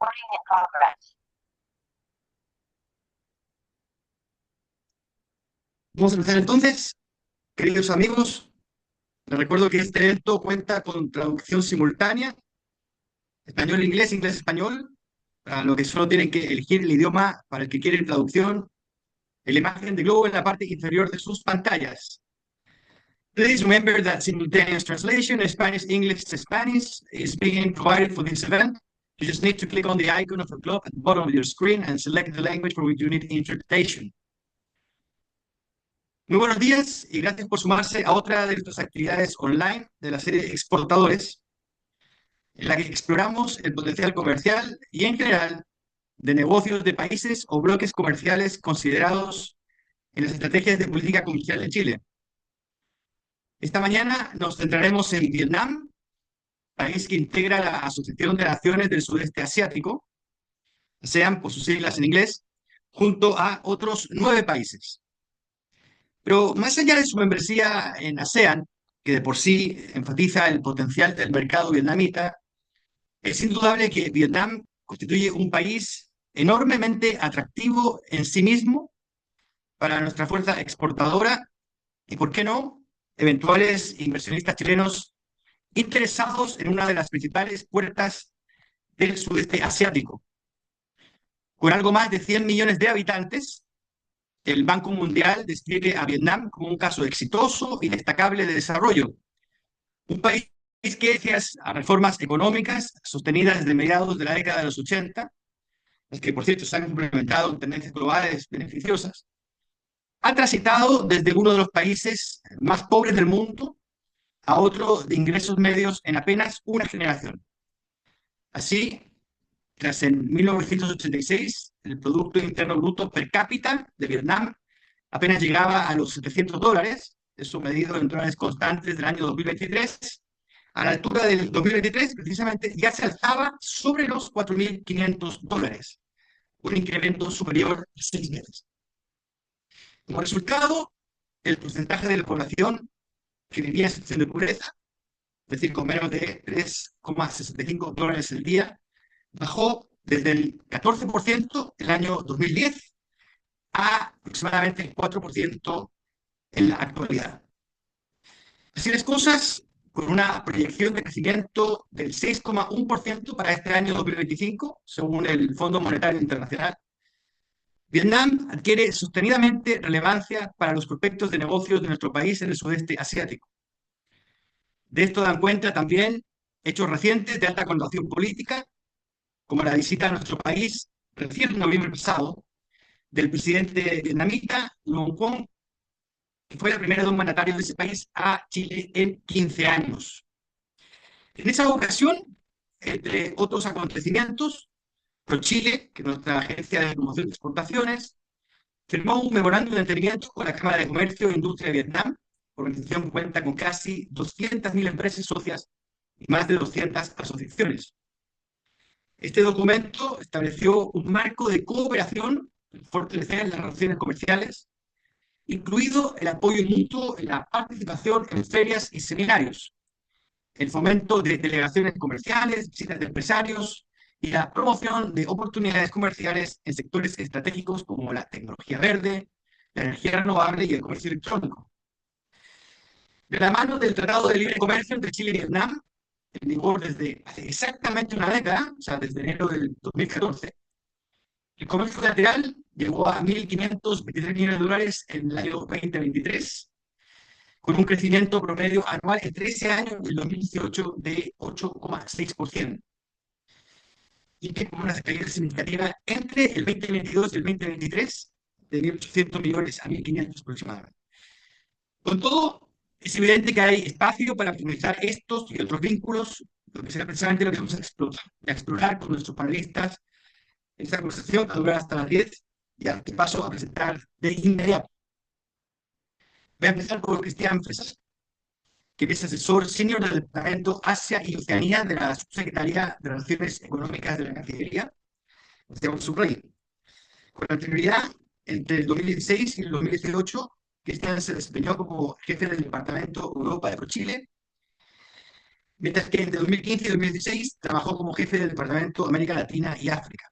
Recording in progress. Vamos a empezar entonces, queridos amigos. Les recuerdo que este evento cuenta con traducción simultánea, español-inglés, inglés-español, para lo que solo tienen que elegir el idioma para el que quieren traducción en la imagen de globo en la parte inferior de sus pantallas. Please remember that simultaneous translation, Spanish-English to Spanish, is being provided for this event. You just need to click on the icon of the globe at the bottom of your screen and select the language for which you need interpretation. Muy buenos días y gracias por sumarse a otra de nuestras actividades online de la serie Exportadores, en la que exploramos el potencial comercial y en general de negocios de países o bloques comerciales considerados en las estrategias de política comercial de Chile. Esta mañana nos centraremos en Vietnam, país que integra la Asociación de Naciones del Sudeste Asiático, ASEAN por sus siglas en inglés, junto a otros 9 países. Pero más allá de su membresía en ASEAN, que de por sí enfatiza el potencial del mercado vietnamita, es indudable que Vietnam constituye un país enormemente atractivo en sí mismo para nuestra fuerza exportadora y, ¿por qué no?, eventuales inversionistas chilenos interesados en una de las principales puertas del sudeste asiático. Con algo más de 100 millones de habitantes, el Banco Mundial describe a Vietnam como un caso exitoso y destacable de desarrollo. Un país que, gracias a reformas económicas sostenidas desde mediados de la década de los 80, las que por cierto se han implementado en tendencias globales beneficiosas, ha transitado desde uno de los países más pobres del mundo a otro de ingresos medios en apenas una generación. Así, tras en 1986, el Producto Interno Bruto per cápita de Vietnam apenas llegaba a los $700, eso medido en dólares constantes del año 2023, a la altura del 2023, precisamente, ya se alzaba sobre los $4.500, un incremento superior a 6 veces. Como resultado, el porcentaje de la población que vivía en situación de pobreza, es decir, con menos de $3,65 al día, bajó desde el 14% el año 2010 a aproximadamente el 4% en la actualidad. Así las cosas, con una proyección de crecimiento del 6,1% para este año 2025, según el Fondo Monetario Internacional, Vietnam adquiere sostenidamente relevancia para los prospectos de negocios de nuestro país en el sudeste asiático. De esto dan cuenta también hechos recientes de alta connotación política, como la visita a nuestro país, recién en noviembre pasado, del presidente vietnamita Nguyen Quoc, que fue la primera de un mandatario de ese país a Chile en 15 años. En esa ocasión, entre otros acontecimientos, ProChile, que es nuestra agencia de promoción de exportaciones, firmó un memorándum de entendimiento con la Cámara de Comercio e Industria de Vietnam, organización que cuenta con casi 200.000 empresas socias y más de 200 asociaciones. Este documento estableció un marco de cooperación para fortalecer las relaciones comerciales, incluido el apoyo mutuo en la participación en ferias y seminarios, el fomento de delegaciones comerciales, visitas de empresarios y la promoción de oportunidades comerciales en sectores estratégicos como la tecnología verde, la energía renovable y el comercio electrónico. De la mano del Tratado de Libre Comercio entre Chile y Vietnam, en vigor desde hace exactamente una década, o sea, desde enero del 2014, el comercio bilateral llegó a $1.523 millones en el año 2023, con un crecimiento promedio anual en 13 años del 2018 de 8,6%. Y que con una caída significativa entre el 2022 y el 2023 de 1.800 millones a 1.500 aproximadamente. Con todo, es evidente que hay espacio para optimizar estos y otros vínculos, lo que será precisamente lo que vamos a explorar con nuestros panelistas en esta conversación, que durará hasta las 10, y a que paso a presentar de inmediato. Voy a empezar por Cristian Fresas, que es asesor senior del Departamento Asia y Oceanía de la Subsecretaría de Relaciones Económicas de la Cancillería, Esteban Subrey. Con anterioridad, entre el 2016 y el 2018, Cristian se desempeñó como jefe del Departamento Europa de ProChile mientras que entre 2015 y 2016 trabajó como jefe del Departamento de América Latina y África.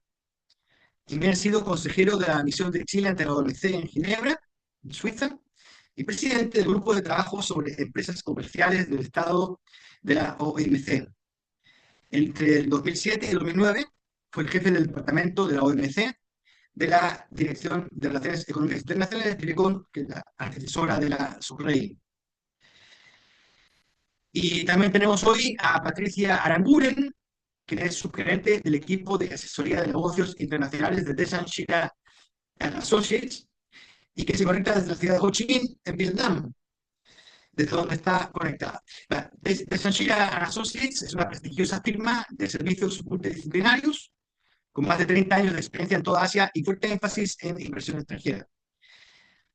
También ha sido consejero de la misión de Chile ante la OMC en Ginebra, en Suiza, y presidente del grupo de trabajo sobre empresas comerciales del Estado de la OMC. Entre el 2007 y el 2009 fue el jefe del departamento de la OMC de la Dirección de Relaciones Económicas Internacionales, DIRECON, que es la antecesora de la SUBREI. Y también tenemos hoy a Patricia Aranguren, que es subgerente del equipo de asesoría de negocios internacionales de Desan Shira Associates, y que se conecta desde la ciudad de Ho Chi Minh, en Vietnam, desde donde está conectada. Desan Shira Associates es una prestigiosa firma de servicios multidisciplinarios con más de 30 años de experiencia en toda Asia y fuerte énfasis en inversión extranjera.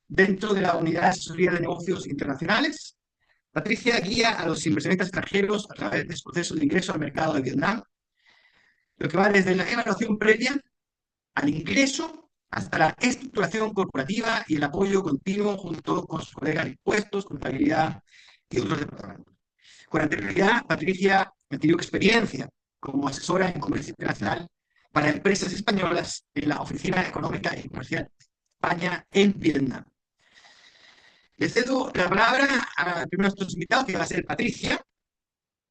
Dentro de la unidad de asesoría de negocios internacionales, Patricia guía a los inversionistas extranjeros a través de su proceso de ingreso al mercado de Vietnam, lo que va desde la evaluación previa al ingreso hasta la estructuración corporativa y el apoyo continuo junto con sus colegas de impuestos, contabilidad y otros departamentos. Con anterioridad, Patricia adquirió experiencia como asesora en comercio internacional para empresas españolas en la Oficina Económica y Comercial de España en Vietnam. Le cedo la palabra a primero nuestros invitados, que va a ser Patricia,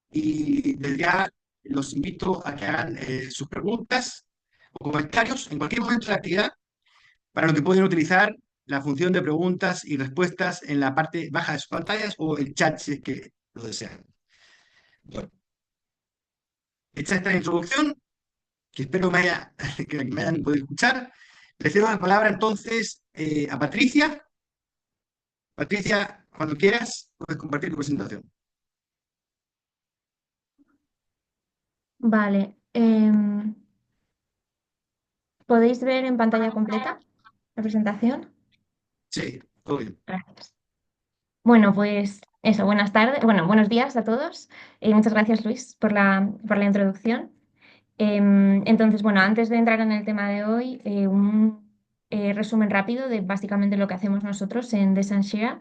y desde ya los invito a que hagan sus preguntas o comentarios en cualquier momento de la actividad, para lo que pueden utilizar la función de preguntas y respuestas en la parte baja de sus pantallas o el chat si es que lo desean. Bueno, hecha esta introducción, que espero que me hayan podido escuchar, le cedo la palabra entonces a Patricia. Patricia, cuando quieras, puedes compartir tu presentación. Vale. ¿Podéis ver en pantalla completa la presentación? Sí, todo bien. Gracias. Bueno, pues eso, buenas tardes, bueno, buenos días a todos. Muchas gracias, Luis, por la introducción. Entonces, bueno, antes de entrar en el tema de hoy, un resumen rápido de básicamente lo que hacemos nosotros en Desanshea.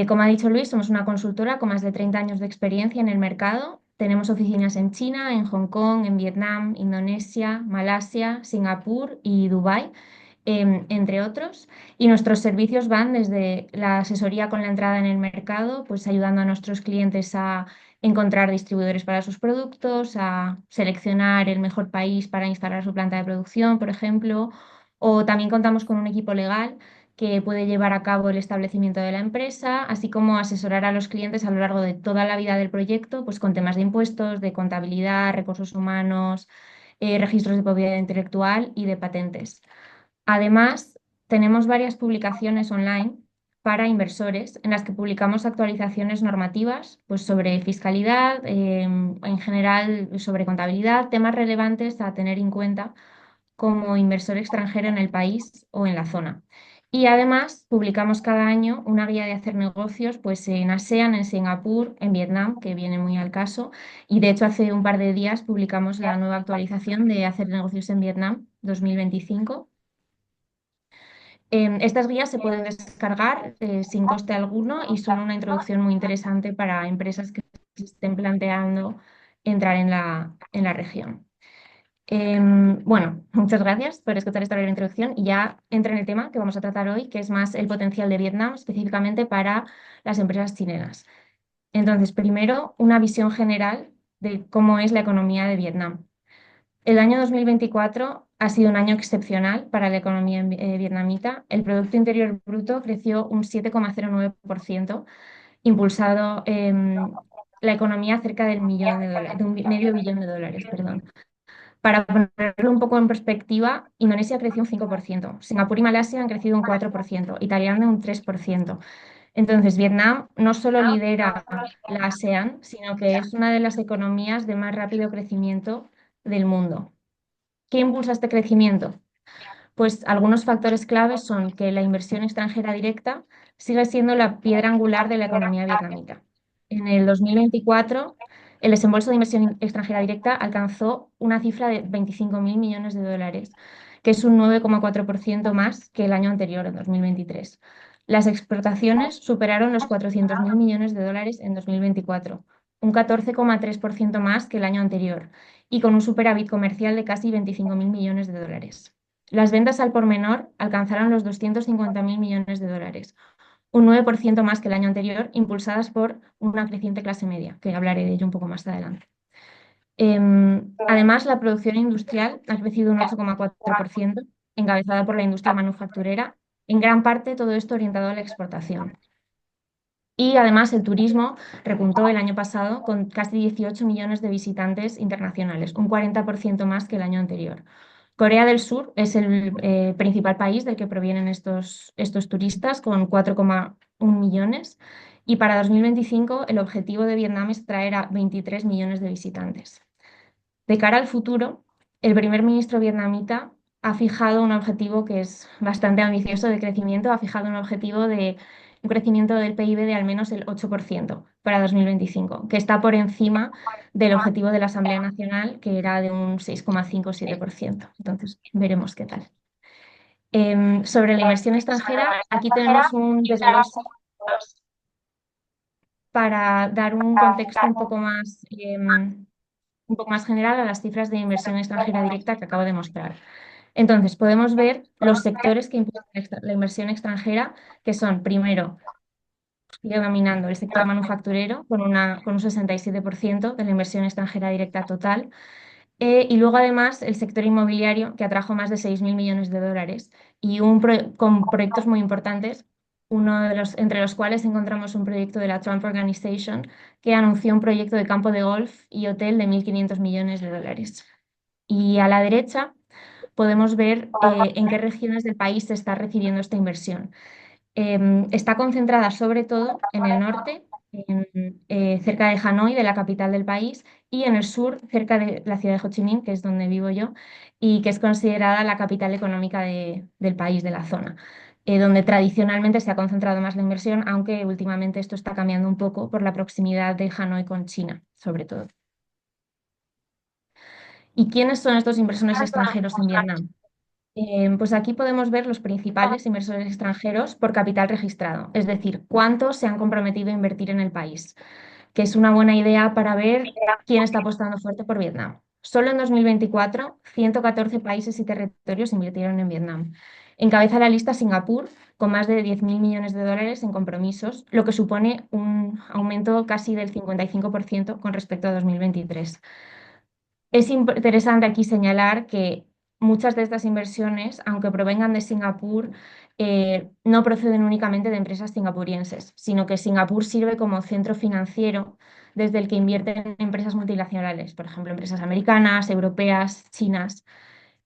Como ha dicho Luis, somos una consultora con más de 30 años de experiencia en el mercado. Tenemos oficinas en China, en Hong Kong, en Vietnam, Indonesia, Malasia, Singapur y Dubái, entre otros. Y nuestros servicios van desde la asesoría con la entrada en el mercado, pues ayudando a nuestros clientes a encontrar distribuidores para sus productos, a seleccionar el mejor país para instalar su planta de producción, por ejemplo. O también contamos con un equipo legal que puede llevar a cabo el establecimiento de la empresa, así como asesorar a los clientes a lo largo de toda la vida del proyecto, pues con temas de impuestos, de contabilidad, recursos humanos, registros de propiedad intelectual y de patentes. Además, tenemos varias publicaciones online para inversores en las que publicamos actualizaciones normativas, pues sobre fiscalidad, en general sobre contabilidad, temas relevantes a tener en cuenta como inversor extranjero en el país o en la zona. Y además publicamos cada año una guía de hacer negocios pues en ASEAN, en Singapur, en Vietnam, que viene muy al caso. Y de hecho hace un par de días publicamos la nueva actualización de hacer negocios en Vietnam 2025. Estas guías se pueden descargar sin coste alguno y son una introducción muy interesante para empresas que se estén planteando entrar en la región. Bueno, muchas gracias por escuchar esta breve introducción y ya entro en el tema que vamos a tratar hoy, que es más el potencial de Vietnam específicamente para las empresas chilenas. Entonces, primero, una visión general de cómo es la economía de Vietnam. El año 2024 ha sido un año excepcional para la economía vietnamita. El Producto Interior Bruto creció un 7,09%, impulsado la economía cerca del millón de dólares, de un medio billón de dólares, perdón. Para ponerlo un poco en perspectiva, Indonesia creció un 5%, Singapur y Malasia han crecido un 4%, y Tailandia un 3%. Entonces, Vietnam no solo lidera la ASEAN, sino que es una de las economías de más rápido crecimiento del mundo. ¿Qué impulsa este crecimiento? Pues algunos factores claves son que la inversión extranjera directa sigue siendo la piedra angular de la economía vietnamita. En el 2024, el desembolso de inversión extranjera directa alcanzó una cifra de 25.000 millones de dólares, que es un 9,4% más que el año anterior, en 2023. Las exportaciones superaron los 400.000 millones de dólares en 2024, un 14,3% más que el año anterior y con un superávit comercial de casi 25.000 millones de dólares. Las ventas al por menor alcanzaron los 250.000 millones de dólares, un 9% más que el año anterior, impulsadas por una creciente clase media, que hablaré de ello un poco más adelante. Además, la producción industrial ha crecido un 8,4%, encabezada por la industria manufacturera, en gran parte todo esto orientado a la exportación. Y además el turismo repuntó el año pasado con casi 18 millones de visitantes internacionales, un 40% más que el año anterior. Corea del Sur es el principal país del que provienen estos turistas, con 4,1 millones. Y para 2025 el objetivo de Vietnam es traer a 23 millones de visitantes. De cara al futuro, el primer ministro vietnamita ha fijado un objetivo que es bastante ambicioso de crecimiento, ha fijado un objetivo de un crecimiento del PIB de al menos el 8% para 2025, que está por encima del objetivo de la Asamblea Nacional, que era de un 6,57%. Entonces, veremos qué tal. Sobre la inversión extranjera, aquí tenemos un desglose para dar un poco más general a las cifras de inversión extranjera directa que acabo de mostrar. Entonces, podemos ver los sectores que impulsan la inversión extranjera, que son, primero, sigue dominando el sector manufacturero con un 67% de la inversión extranjera directa total. Y luego, además, el sector inmobiliario, que atrajo más de 6.000 millones de dólares y con proyectos muy importantes, entre los cuales encontramos un proyecto de la Trump Organization, que anunció un proyecto de campo de golf y hotel de 1.500 millones de dólares. Y a la derecha podemos ver en qué regiones del país se está recibiendo esta inversión. Está concentrada sobre todo en el norte, cerca de Hanoi, de la capital del país, y en el sur, cerca de la ciudad de Ho Chi Minh, que es donde vivo yo, y que es considerada la capital económica del país, de la zona, donde tradicionalmente se ha concentrado más la inversión, aunque últimamente esto está cambiando un poco por la proximidad de Hanoi con China, sobre todo. ¿Y quiénes son estos inversores extranjeros en Vietnam? Pues aquí podemos ver los principales inversores extranjeros por capital registrado, es decir, cuántos se han comprometido a invertir en el país, que es una buena idea para ver quién está apostando fuerte por Vietnam. Solo en 2024, 114 países y territorios invirtieron en Vietnam. Encabeza la lista Singapur, con más de 10.000 millones de dólares en compromisos, lo que supone un aumento casi del 55% con respecto a 2023. Es interesante aquí señalar que muchas de estas inversiones, aunque provengan de Singapur, no proceden únicamente de empresas singapurienses, sino que Singapur sirve como centro financiero desde el que invierten empresas multinacionales, por ejemplo, empresas americanas, europeas, chinas,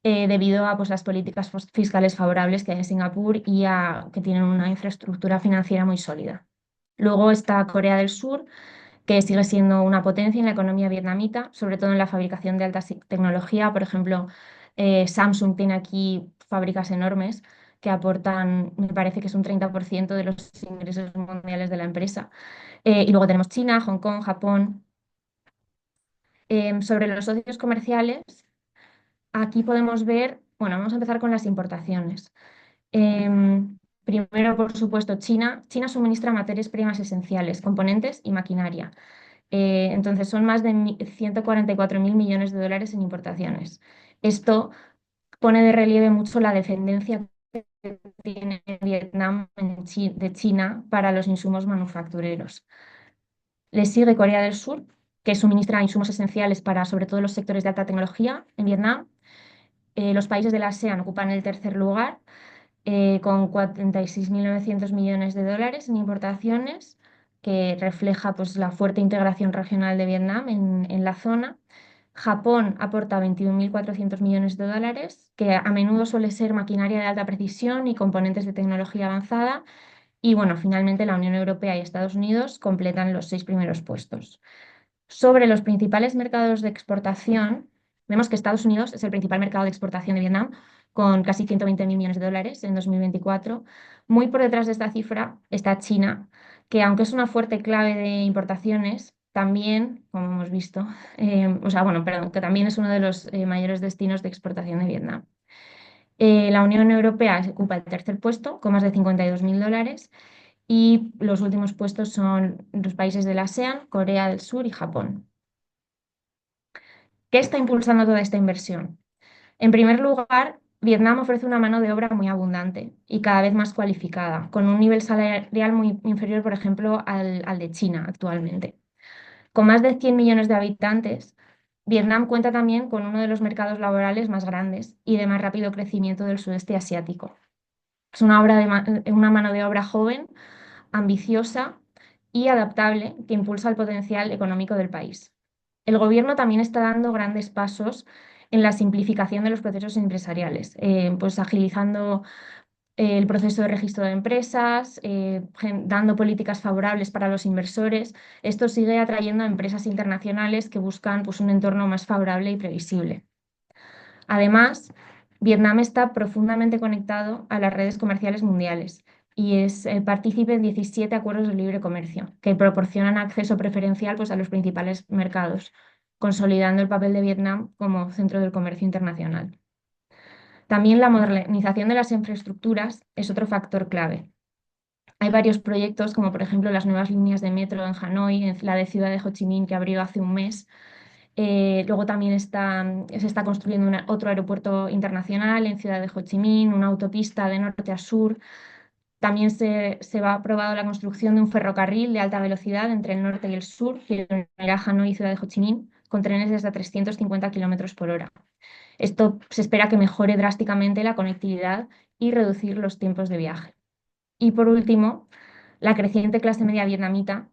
debido a pues, las políticas fiscales favorables que hay en Singapur y a que tienen una infraestructura financiera muy sólida. Luego está Corea del Sur, que sigue siendo una potencia en la economía vietnamita, sobre todo en la fabricación de alta tecnología. Por ejemplo, Samsung tiene aquí fábricas enormes que aportan, me parece que es un 30% de los ingresos mundiales de la empresa. Y luego tenemos China, Hong Kong, Japón. Sobre los socios comerciales, aquí podemos ver, bueno, vamos a empezar con las importaciones. Primero, por supuesto, China. China suministra materias primas esenciales, componentes y maquinaria. Entonces son más de 144.000 millones de dólares en importaciones. Esto pone de relieve mucho la dependencia que tiene Vietnam de China para los insumos manufactureros. Le sigue Corea del Sur, que suministra insumos esenciales para sobre todo los sectores de alta tecnología en Vietnam. Los países de la ASEAN ocupan el tercer lugar, con 46.900 millones de dólares en importaciones, que refleja pues, la fuerte integración regional de Vietnam en la zona. Japón aporta 21.400 millones de dólares, que a menudo suele ser maquinaria de alta precisión y componentes de tecnología avanzada. Y bueno, finalmente la Unión Europea y Estados Unidos completan los 6 primeros puestos. Sobre los principales mercados de exportación, vemos que Estados Unidos es el principal mercado de exportación de Vietnam, con casi 120.000 millones de dólares en 2024. Muy por detrás de esta cifra está China, que aunque es una fuerte clave de importaciones, también, como hemos visto, perdón, que también es uno de los mayores destinos de exportación de Vietnam. La Unión Europea ocupa el tercer puesto, con más de 52.000 dólares, y los últimos puestos son los países del ASEAN, Corea del Sur y Japón. ¿Qué está impulsando toda esta inversión? En primer lugar, Vietnam ofrece una mano de obra muy abundante y cada vez más cualificada, con un nivel salarial muy inferior, por ejemplo, al de China actualmente. Con más de 100 millones de habitantes, Vietnam cuenta también con uno de los mercados laborales más grandes y de más rápido crecimiento del sudeste asiático. Es una mano de obra joven, ambiciosa y adaptable que impulsa el potencial económico del país. El gobierno también está dando grandes pasos en la simplificación de los procesos empresariales, pues agilizando el proceso de registro de empresas, dando políticas favorables para los inversores. Esto sigue atrayendo a empresas internacionales que buscan, pues, un entorno más favorable y previsible. Además, Vietnam está profundamente conectado a las redes comerciales mundiales y es partícipe en 17 acuerdos de libre comercio que proporcionan acceso preferencial, pues, a los principales mercados, consolidando el papel de Vietnam como centro del comercio internacional. También la modernización de las infraestructuras es otro factor clave. Hay varios proyectos, como por ejemplo las nuevas líneas de metro en Hanoi, en la de Ciudad de Ho Chi Minh, que abrió hace un mes. Luego también se está construyendo otro aeropuerto internacional en Ciudad de Ho Chi Minh, una autopista de norte a sur. También se va aprobado la construcción de un ferrocarril de alta velocidad entre el norte y el sur, que unirá Hanoi y Ciudad de Ho Chi Minh, con trenes de hasta 350 kilómetros por hora. Esto se espera que mejore drásticamente la conectividad y reducir los tiempos de viaje. Y por último, la creciente clase media vietnamita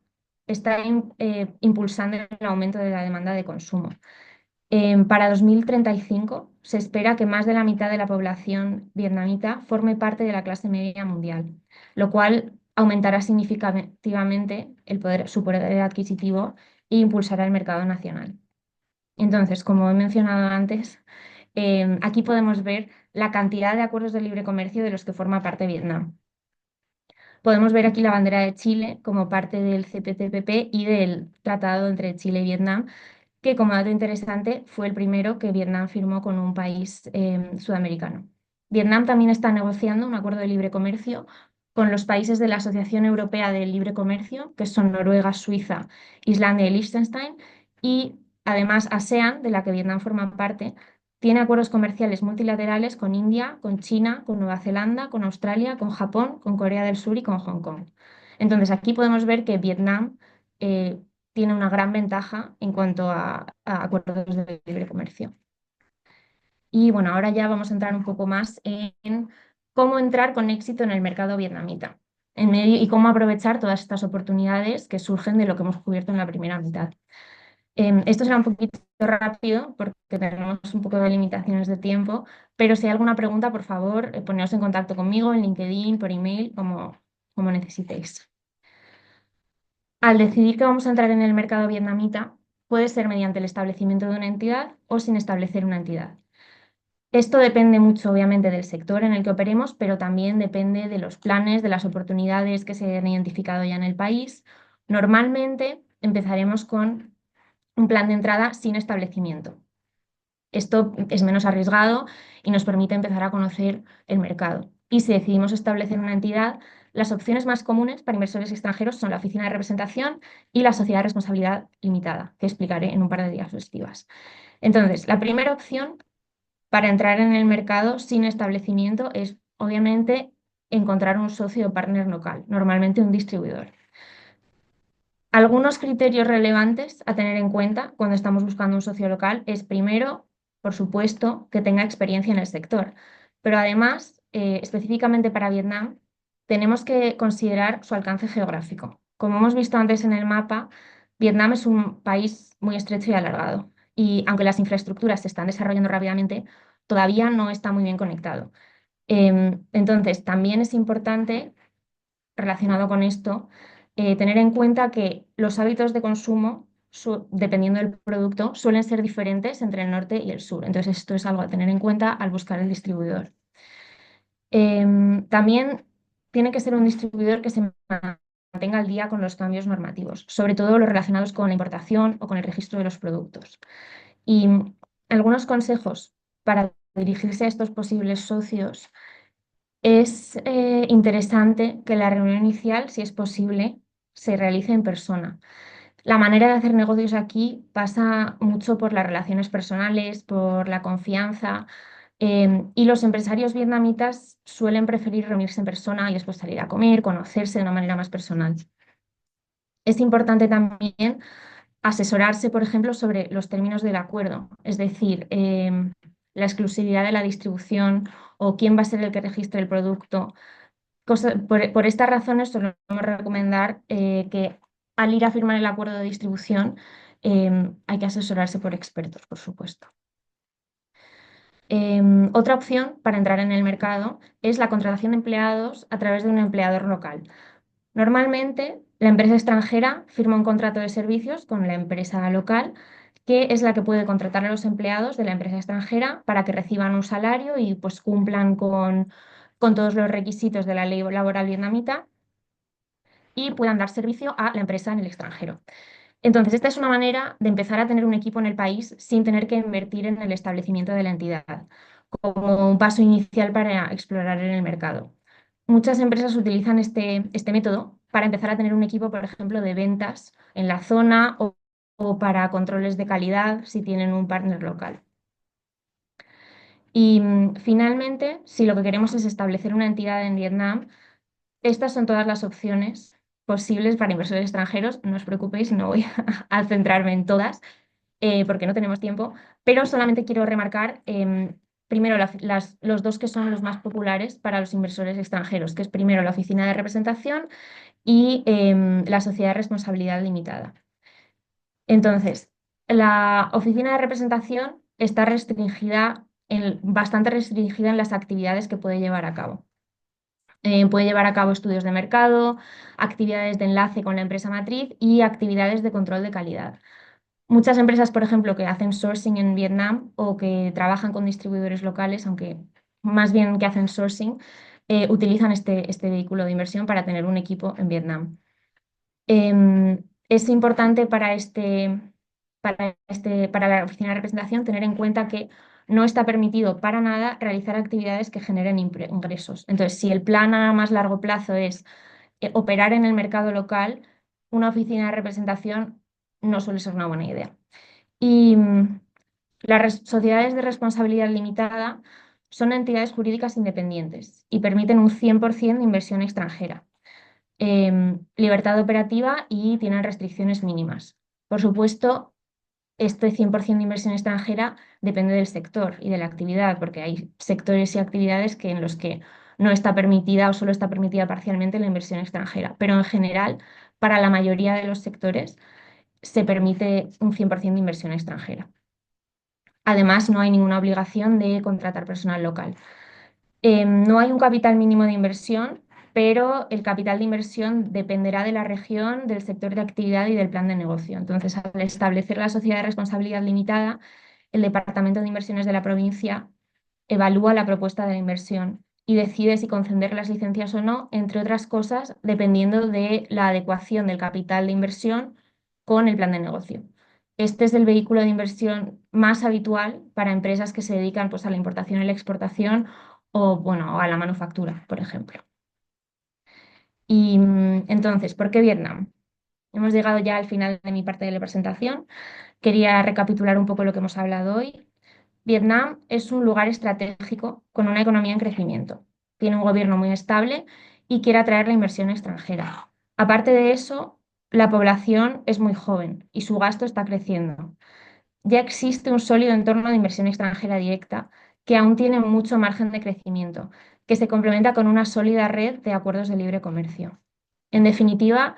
está impulsando el aumento de la demanda de consumo. Para 2035 se espera que más de la mitad de la población vietnamita forme parte de la clase media mundial, lo cual aumentará significativamente su poder adquisitivo e impulsará el mercado nacional. Entonces, como he mencionado antes, aquí podemos ver la cantidad de acuerdos de libre comercio de los que forma parte Vietnam. Podemos ver aquí la bandera de Chile como parte del CPTPP y del tratado entre Chile y Vietnam, que, como dato interesante, fue el primero que Vietnam firmó con un país sudamericano. Vietnam también está negociando un acuerdo de libre comercio con los países de la Asociación Europea de Libre Comercio, que son Noruega, Suiza, Islandia y Liechtenstein, y además ASEAN, de la que Vietnam forma parte, tiene acuerdos comerciales multilaterales con India, con China, con Nueva Zelanda, con Australia, con Japón, con Corea del Sur y con Hong Kong. Entonces, aquí podemos ver que Vietnam tiene una gran ventaja en cuanto a acuerdos de libre comercio. Y bueno, ahora ya vamos a entrar un poco más en cómo entrar con éxito en el mercado vietnamita y cómo aprovechar todas estas oportunidades que surgen de lo que hemos cubierto en la primera mitad. Esto será un poquito rápido porque tenemos un poco de limitaciones de tiempo, pero si hay alguna pregunta, por favor, poneos en contacto conmigo en LinkedIn, por email, como necesitéis. Al decidir que vamos a entrar en el mercado vietnamita, puede ser mediante el establecimiento de una entidad o sin establecer una entidad. Esto depende mucho, obviamente, del sector en el que operemos, pero también depende de los planes, de las oportunidades que se hayan identificado ya en el país. Normalmente empezaremos con un plan de entrada sin establecimiento. Esto es menos arriesgado y nos permite empezar a conocer el mercado. Y si decidimos establecer una entidad, las opciones más comunes para inversores extranjeros son la oficina de representación y la sociedad de responsabilidad limitada, que explicaré en un par de diapositivas. Entonces, la primera opción para entrar en el mercado sin establecimiento es, obviamente, encontrar un socio o partner local, normalmente un distribuidor. Algunos criterios relevantes a tener en cuenta cuando estamos buscando un socio local es, primero, por supuesto, que tenga experiencia en el sector, pero además, específicamente para Vietnam, tenemos que considerar su alcance geográfico. Como hemos visto antes en el mapa, Vietnam es un país muy estrecho y alargado, y aunque las infraestructuras se están desarrollando rápidamente, todavía no está muy bien conectado. Entonces, también es importante, relacionado con esto, tener en cuenta que los hábitos de consumo, dependiendo del producto, suelen ser diferentes entre el norte y el sur. Entonces, esto es algo a tener en cuenta al buscar el distribuidor. También tiene que ser un distribuidor que se mantenga al día con los cambios normativos, sobre todo los relacionados con la importación o con el registro de los productos. Y algunos consejos para dirigirse a estos posibles socios Es interesante que la reunión inicial, si es posible, se realice en persona. La manera de hacer negocios aquí pasa mucho por las relaciones personales, por la confianza, y los empresarios vietnamitas suelen preferir reunirse en persona y después salir a comer, conocerse de una manera más personal. Es importante también asesorarse, por ejemplo, sobre los términos del acuerdo, es decir, la exclusividad de la distribución o quién va a ser el que registre el producto. Por estas razones solemos recomendar que al ir a firmar el acuerdo de distribución hay que asesorarse por expertos, por supuesto. Otra opción para entrar en el mercado es la contratación de empleados a través de un empleador local. Normalmente, la empresa extranjera firma un contrato de servicios con la empresa local, que es la que puede contratar a los empleados de la empresa extranjera para que reciban un salario y pues cumplan con todos los requisitos de la ley laboral vietnamita y puedan dar servicio a la empresa en el extranjero. Entonces, esta es una manera de empezar a tener un equipo en el país sin tener que invertir en el establecimiento de la entidad, como un paso inicial para explorar en el mercado. Muchas empresas utilizan este método para empezar a tener un equipo, por ejemplo, de ventas en la zona o para controles de calidad si tienen un partner local. Y finalmente, si lo que queremos es establecer una entidad en Vietnam, estas son todas las opciones posibles para inversores extranjeros. No os preocupéis, no voy a centrarme en todas porque no tenemos tiempo, pero solamente quiero remarcar primero los dos que son los más populares para los inversores extranjeros, que es primero la oficina de representación y la sociedad de responsabilidad limitada. Entonces, la oficina de representación está bastante restringida en las actividades que puede llevar a cabo. Puede llevar a cabo estudios de mercado, actividades de enlace con la empresa matriz y actividades de control de calidad. Muchas empresas, por ejemplo, que hacen sourcing en Vietnam o que trabajan con distribuidores locales, aunque más bien que hacen sourcing, utilizan este vehículo de inversión para tener un equipo en Vietnam. Es importante para la oficina de representación tener en cuenta que no está permitido para nada realizar actividades que generen ingresos. Entonces, si el plan a más largo plazo es operar en el mercado local, una oficina de representación no suele ser una buena idea. Y las sociedades de responsabilidad limitada son entidades jurídicas independientes y permiten un 100% de inversión extranjera, libertad operativa y tienen restricciones mínimas. Por supuesto, este 100% de inversión extranjera depende del sector y de la actividad, porque hay sectores y actividades en los que no está permitida o solo está permitida parcialmente la inversión extranjera, pero en general, para la mayoría de los sectores se permite un 100% de inversión extranjera. Además, no hay ninguna obligación de contratar personal local. No hay un capital mínimo de inversión, pero el capital de inversión dependerá de la región, del sector de actividad y del plan de negocio. Entonces, al establecer la sociedad de responsabilidad limitada, el Departamento de Inversiones de la provincia evalúa la propuesta de la inversión y decide si conceder las licencias o no, entre otras cosas, dependiendo de la adecuación del capital de inversión con el plan de negocio. Este es el vehículo de inversión más habitual para empresas que se dedican pues, a la importación y la exportación o, bueno, a la manufactura, por ejemplo. Y entonces, ¿por qué Vietnam? Hemos llegado ya al final de mi parte de la presentación. Quería recapitular un poco lo que hemos hablado hoy. Vietnam es un lugar estratégico con una economía en crecimiento. Tiene un gobierno muy estable y quiere atraer la inversión extranjera. Aparte de eso, la población es muy joven y su gasto está creciendo. Ya existe un sólido entorno de inversión extranjera directa que aún tiene mucho margen de crecimiento, que se complementa con una sólida red de acuerdos de libre comercio. En definitiva,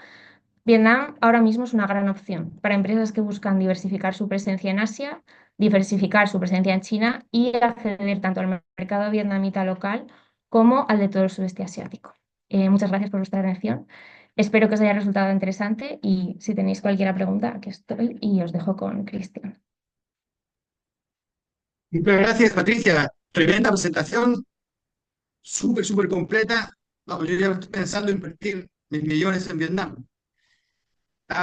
Vietnam ahora mismo es una gran opción para empresas que buscan diversificar su presencia en Asia, diversificar su presencia en China y acceder tanto al mercado vietnamita local como al de todo el sudeste asiático. Muchas gracias por vuestra atención. Espero que os haya resultado interesante y si tenéis cualquier pregunta, aquí estoy y os dejo con Cristian. Muchas gracias, Patricia. Tremenda presentación, súper completa. Vamos, yo ya estoy pensando en invertir mis millones en Vietnam.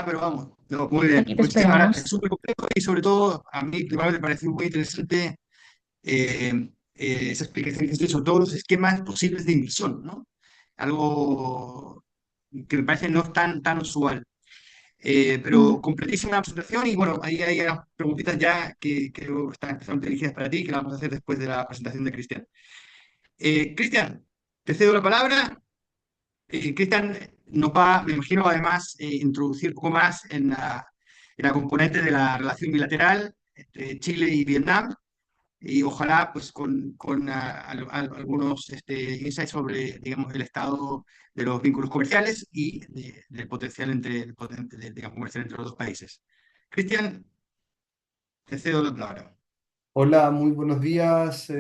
Pero vamos, no, muy bien. Aquí te Muchísimas gracias. esperamos. Súper complejo y sobre todo a mí primero me pareció muy interesante esa explicación que estoy sobre todos los esquemas posibles de inversión, ¿no? Algo que me parece no tan usual. Pero Ujú. completísima la presentación y bueno, ahí hay unas preguntitas ya que creo que están especialmente dirigidas para ti, que las vamos a hacer después de la presentación de Cristian. Cristian, te cedo la palabra. Cristian nos va, me imagino, además, introducir un poco más en la componente de la relación bilateral entre Chile y Vietnam y ojalá pues con algunos insights sobre, digamos, el estado de los vínculos comerciales y del potencial digamos, comercial entre los dos países. Cristian, te cedo la palabra. Hola, muy buenos días,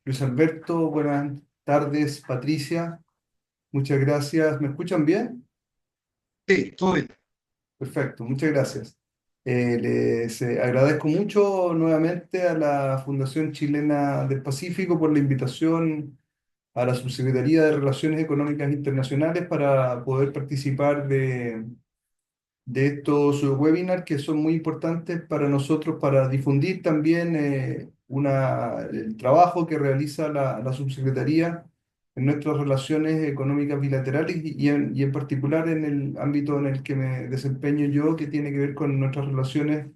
Luis Alberto. Buenas tardes, Patricia. Muchas gracias. ¿Me escuchan bien? Sí, todo bien. Perfecto, muchas gracias. Les agradezco mucho nuevamente a la Fundación Chilena del Pacífico por la invitación a la Subsecretaría de Relaciones Económicas Internacionales para poder participar de estos webinars que son muy importantes para nosotros para difundir también el trabajo que realiza la subsecretaría en nuestras relaciones económicas bilaterales y en particular en el ámbito en el que me desempeño yo, que tiene que ver con nuestras relaciones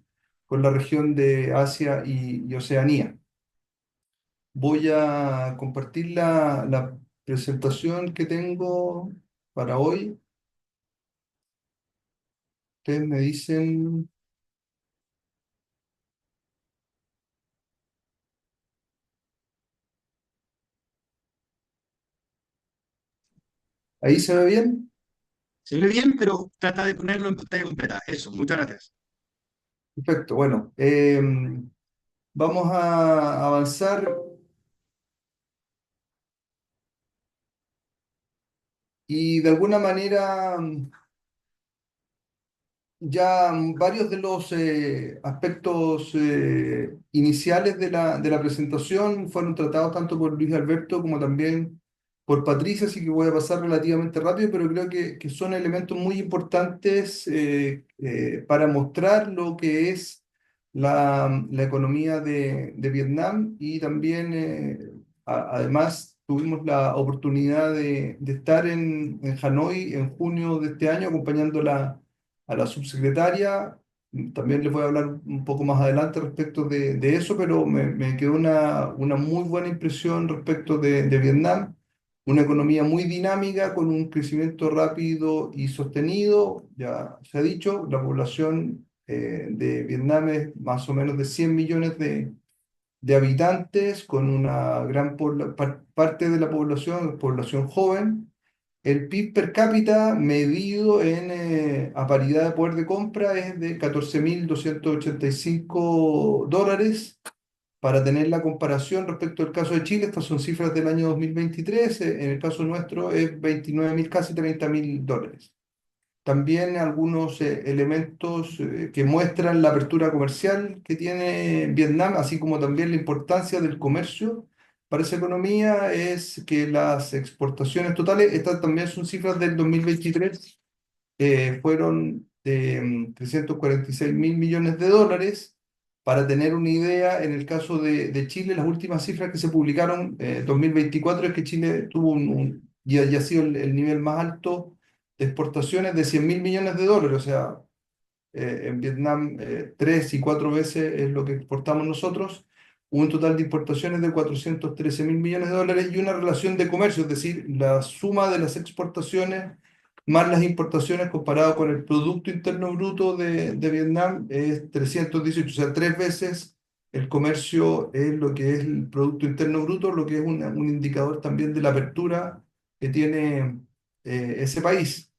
con la región de Asia y Oceanía. Voy a compartir la presentación que tengo para hoy. Ustedes me dicen, ¿ahí se ve bien? Se ve bien, pero trata de ponerlo en pantalla completa. Eso, muchas gracias. Perfecto, bueno, vamos a avanzar y de alguna manera ya varios de los aspectos iniciales de la presentación fueron tratados tanto por Luis Alberto como también por Patricia, así que voy a pasar relativamente rápido, pero creo que son elementos muy importantes para mostrar lo que es la economía de Vietnam y también, además, tuvimos la oportunidad de estar en Hanoi en junio de este año acompañándola a la subsecretaria. También les voy a hablar un poco más adelante respecto de eso, pero me quedó una muy buena impresión respecto de Vietnam. Una economía muy dinámica, con un crecimiento rápido y sostenido. Ya se ha dicho, la población de Vietnam es más o menos de 100 millones de habitantes, con una gran parte de la población, población joven. El PIB per cápita medido a paridad de poder de compra es de 14.285 dólares. Para tener la comparación respecto al caso de Chile, estas son cifras del año 2023, en el caso nuestro es 29.000, casi 30.000 dólares. También algunos elementos que muestran la apertura comercial que tiene Vietnam, así como también la importancia del comercio para esa economía, es que las exportaciones totales, estas también son cifras del 2023, fueron de 346 mil millones de dólares. Para tener una idea, en el caso de Chile, las últimas cifras que se publicaron 2024 es que Chile tuvo y ha sido el nivel más alto de exportaciones de 100 mil millones de dólares. O sea, en Vietnam tres y cuatro veces es lo que exportamos nosotros. Un total de importaciones de 413 mil millones de dólares y una relación de comercio, es decir, la suma de las exportaciones más las importaciones comparado con el Producto Interno Bruto de Vietnam es 318, o sea, tres veces el comercio es lo que es el Producto Interno Bruto, lo que es un indicador también de la apertura que tiene ese país.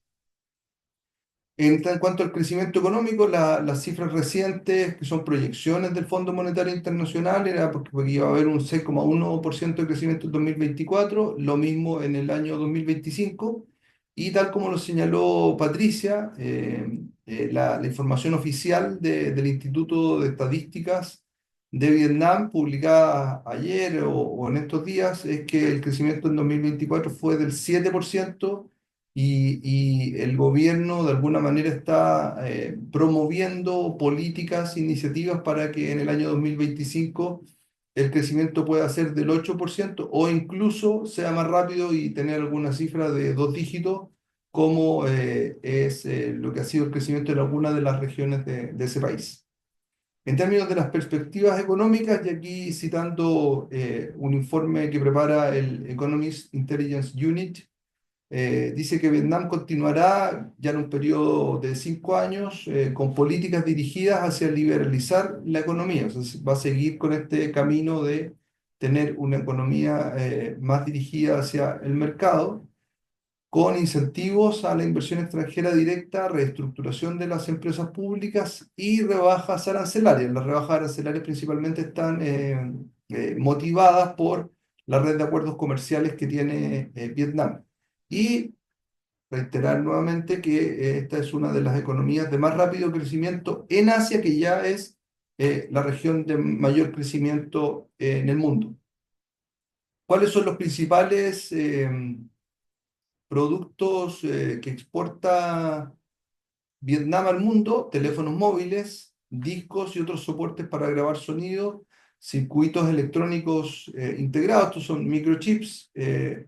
En cuanto al crecimiento económico, las cifras recientes, que son proyecciones del Fondo Monetario Internacional, era porque iba a haber un 6,1% de crecimiento en 2024, lo mismo en el año 2025, y tal como lo señaló Patricia, la información oficial del Instituto de Estadísticas de Vietnam, publicada ayer o en estos días, es que el crecimiento en 2024 fue del 7%, y el gobierno de alguna manera está promoviendo políticas, iniciativas para que en el año 2025 el crecimiento pueda ser del 8% o incluso sea más rápido y tener alguna cifra de dos dígitos, como es lo que ha sido el crecimiento en algunas de las regiones de ese país. En términos de las perspectivas económicas, y aquí citando un informe que prepara el Economist Intelligence Unit, dice que Vietnam continuará ya en un periodo de 5 años con políticas dirigidas hacia liberalizar la economía. O sea, va a seguir con este camino de tener una economía más dirigida hacia el mercado, con incentivos a la inversión extranjera directa, reestructuración de las empresas públicas y rebajas arancelarias. Las rebajas arancelarias principalmente están motivadas por la red de acuerdos comerciales que tiene Vietnam. Y reiterar nuevamente que esta es una de las economías de más rápido crecimiento en Asia, que ya es la región de mayor crecimiento en el mundo. ¿Cuáles son los principales productos que exporta Vietnam al mundo? Teléfonos móviles, discos y otros soportes para grabar sonido, circuitos electrónicos integrados, estos son microchips,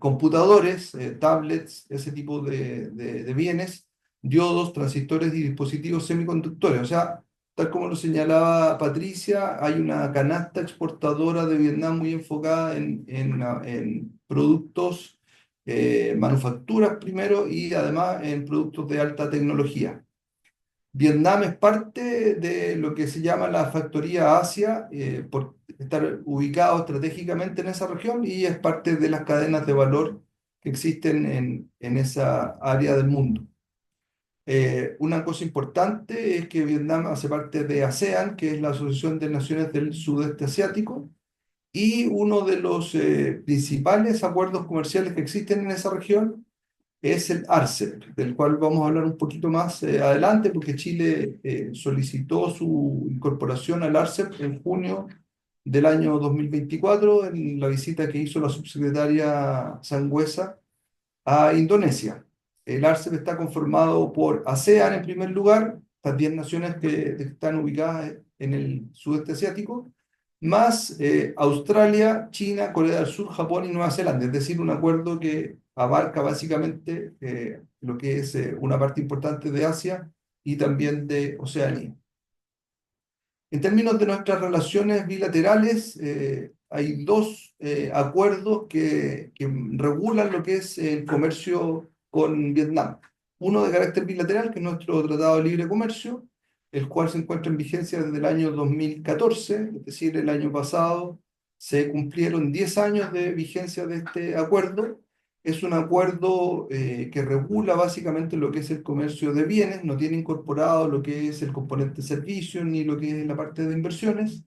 computadores, tablets, ese tipo de bienes, diodos, transistores y dispositivos semiconductores. O sea, tal como lo señalaba Patricia, hay una canasta exportadora de Vietnam muy enfocada en productos, manufacturas primero y además en productos de alta tecnología. Vietnam es parte de lo que se llama la Factoría Asia, por estar ubicado estratégicamente en esa región, y es parte de las cadenas de valor que existen en esa área del mundo. Una cosa importante es que Vietnam hace parte de ASEAN, que es la Asociación de Naciones del Sudeste Asiático, y uno de los principales acuerdos comerciales que existen en esa región es el RCEP, del cual vamos a hablar un poquito más adelante, porque Chile solicitó su incorporación al RCEP en junio del año 2024 en la visita que hizo la subsecretaria Sangüesa a Indonesia. El RCEP está conformado por ASEAN en primer lugar, las 10 naciones que están ubicadas en el sudeste asiático, más Australia, China, Corea del Sur, Japón y Nueva Zelanda, es decir, un acuerdo que abarca básicamente lo que es una parte importante de Asia y también de Oceanía. En términos de nuestras relaciones bilaterales, hay dos acuerdos que regulan lo que es el comercio con Vietnam. Uno de carácter bilateral, que es nuestro Tratado de Libre Comercio, el cual se encuentra en vigencia desde el año 2014, es decir, el año pasado se cumplieron 10 años de vigencia de este acuerdo. Es un acuerdo que regula básicamente lo que es el comercio de bienes, no tiene incorporado lo que es el componente servicio ni lo que es la parte de inversiones.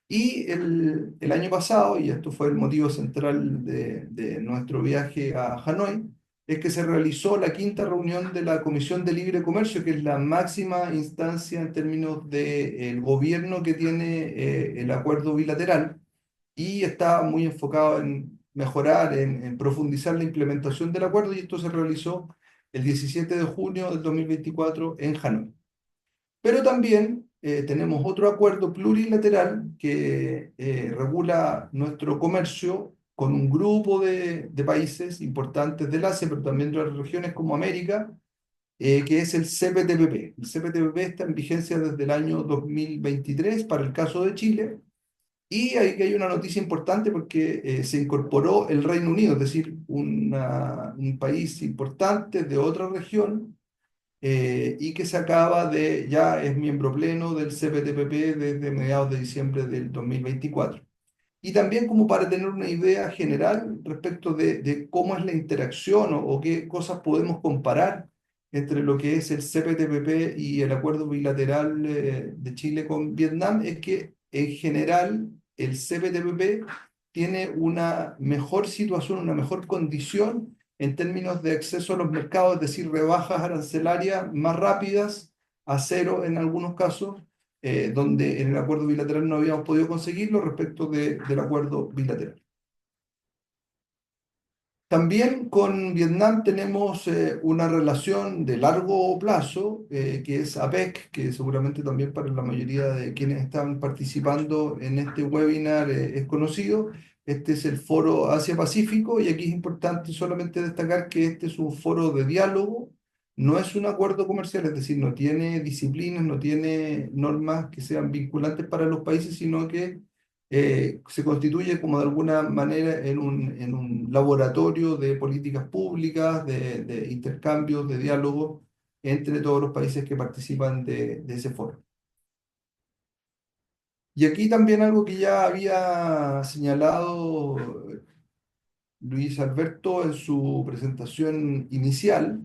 Y el año pasado, y esto fue el motivo central de nuestro viaje a Hanoi, es que se realizó la quinta reunión de la Comisión de Libre Comercio, que es la máxima instancia en términos del gobierno que tiene el acuerdo bilateral, y está muy enfocado en mejorar, en profundizar la implementación del acuerdo, y esto se realizó el 17 de junio del 2024 en Hanoi. Pero también tenemos otro acuerdo plurilateral que regula nuestro comercio con un grupo de países importantes del Asia, pero también de otras regiones como América, que es el CPTPP. El CPTPP está en vigencia desde el año 2023 para el caso de Chile. Y ahí hay una noticia importante porque se incorporó el Reino Unido, es decir, un país importante de otra región, y que se acaba ya es miembro pleno del CPTPP desde mediados de diciembre del 2024. Y también como para tener una idea general respecto de cómo es la interacción o qué cosas podemos comparar entre lo que es el CPTPP y el acuerdo bilateral de Chile con Vietnam, es que en general el CPTPP tiene una mejor situación, una mejor condición en términos de acceso a los mercados, es decir, rebajas arancelarias más rápidas, a cero en algunos casos, donde en el acuerdo bilateral no habíamos podido conseguirlo respecto del acuerdo bilateral. También con Vietnam tenemos una relación de largo plazo, que es APEC, que seguramente también para la mayoría de quienes están participando en este webinar es conocido. Este es el Foro Asia-Pacífico y aquí es importante solamente destacar que este es un foro de diálogo, no es un acuerdo comercial, es decir, no tiene disciplinas, no tiene normas que sean vinculantes para los países, sino que se constituye como de alguna manera en un laboratorio de políticas públicas, de intercambios, de diálogo entre todos los países que participan de ese foro. Y aquí también algo que ya había señalado Luis Alberto en su presentación inicial.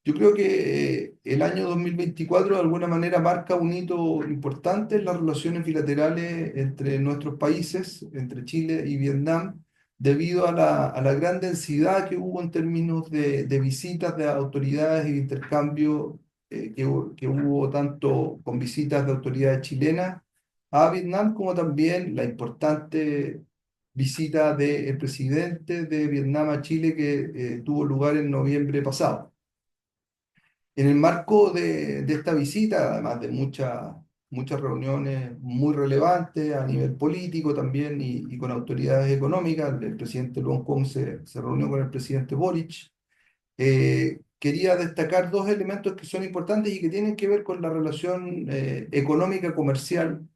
Yo creo que el año 2024 de alguna manera marca un hito importante en las relaciones bilaterales entre nuestros países, entre Chile y Vietnam, debido a a la gran densidad que hubo en términos de visitas de autoridades y de intercambio que hubo tanto con visitas de autoridades chilenas a Vietnam como también la importante visita del presidente de Vietnam a Chile que tuvo lugar en noviembre pasado. En el marco de esta visita, además de muchas reuniones muy relevantes a nivel político también y con autoridades económicas, el presidente Luan Kong se reunió con el presidente Boric. Quería destacar dos elementos que son importantes y que tienen que ver con la relación económica comercial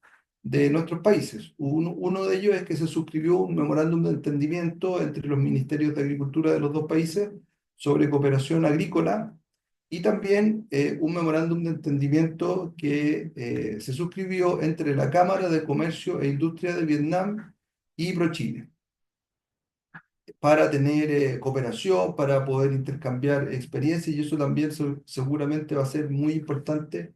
de nuestros países. Uno de ellos es que se suscribió un memorándum de entendimiento entre los ministerios de Agricultura de los dos países sobre cooperación agrícola y también un memorándum de entendimiento que se suscribió entre la Cámara de Comercio e Industria de Vietnam y ProChile para tener cooperación, para poder intercambiar experiencias y eso también seguramente va a ser muy importante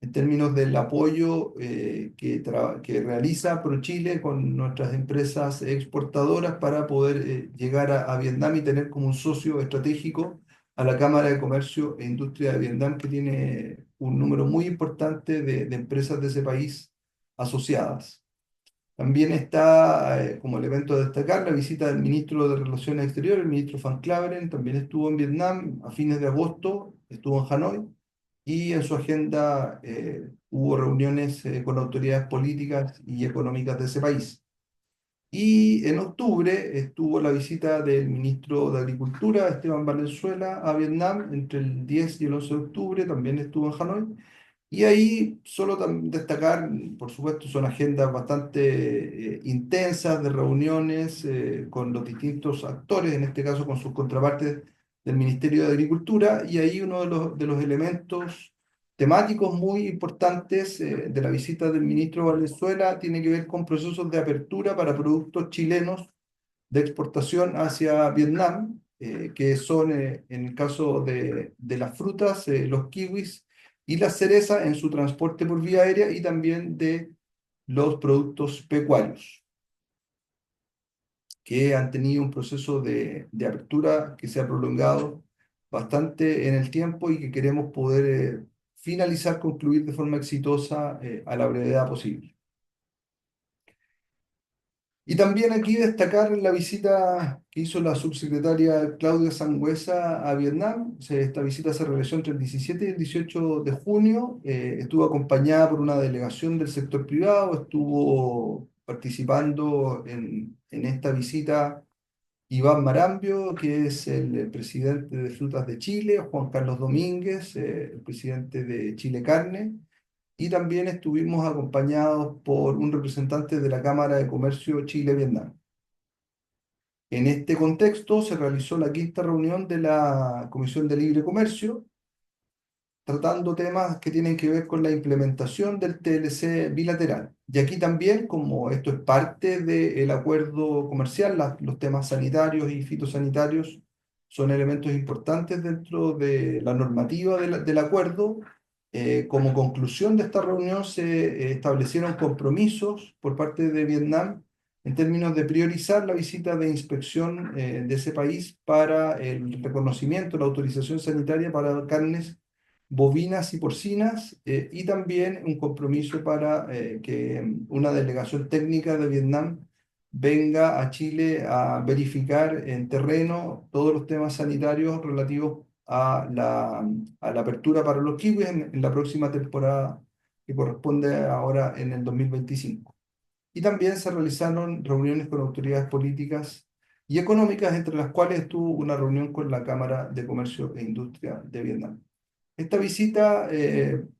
en términos del apoyo que realiza ProChile con nuestras empresas exportadoras para poder llegar a Vietnam y tener como un socio estratégico a la Cámara de Comercio e Industria de Vietnam, que tiene un número muy importante de empresas de ese país asociadas. También está como elemento a destacar la visita del ministro de Relaciones Exteriores, el ministro Van Claveren, también estuvo en Vietnam a fines de agosto, estuvo en Hanoi y en su agenda hubo reuniones con autoridades políticas y económicas de ese país. Y en octubre estuvo la visita del ministro de Agricultura, Esteban Valenzuela, a Vietnam entre el 10 y el 11 de octubre, también estuvo en Hanoi. Y ahí solo destacar, por supuesto, son agendas bastante intensas de reuniones con los distintos actores, en este caso con sus contrapartes del Ministerio de Agricultura, y ahí uno de los elementos temáticos muy importantes de la visita del ministro Valenzuela tiene que ver con procesos de apertura para productos chilenos de exportación hacia Vietnam, que son, en el caso de las frutas, los kiwis y la cereza en su transporte por vía aérea y también de los productos pecuarios, que han tenido un proceso de apertura que se ha prolongado bastante en el tiempo y que queremos poder finalizar, concluir de forma exitosa a la brevedad posible. Y también aquí destacar la visita que hizo la subsecretaria Claudia Sangüesa a Vietnam. Esta visita se realizó entre el 17 y el 18 de junio. Estuvo acompañada por una delegación del sector privado. Estuvo participando en esta visita Iván Marambio, que es el presidente de Frutas de Chile, Juan Carlos Domínguez, el presidente de Chile Carne y también estuvimos acompañados por un representante de la Cámara de Comercio Chile-Vietnam. En este contexto se realizó la quinta reunión de la Comisión de Libre Comercio, tratando temas que tienen que ver con la implementación del TLC bilateral. Y aquí también, como esto es parte del acuerdo comercial, los temas sanitarios y fitosanitarios son elementos importantes dentro de la normativa del acuerdo. Como conclusión de esta reunión se establecieron compromisos por parte de Vietnam en términos de priorizar la visita de inspección de ese país para el reconocimiento, la autorización sanitaria para carnes bovinas y porcinas, y también un compromiso para que una delegación técnica de Vietnam venga a Chile a verificar en terreno todos los temas sanitarios relativos a la apertura para los kiwis en la próxima temporada que corresponde ahora en el 2025. Y también se realizaron reuniones con autoridades políticas y económicas, entre las cuales estuvo una reunión con la Cámara de Comercio e Industria de Vietnam. Esta visita,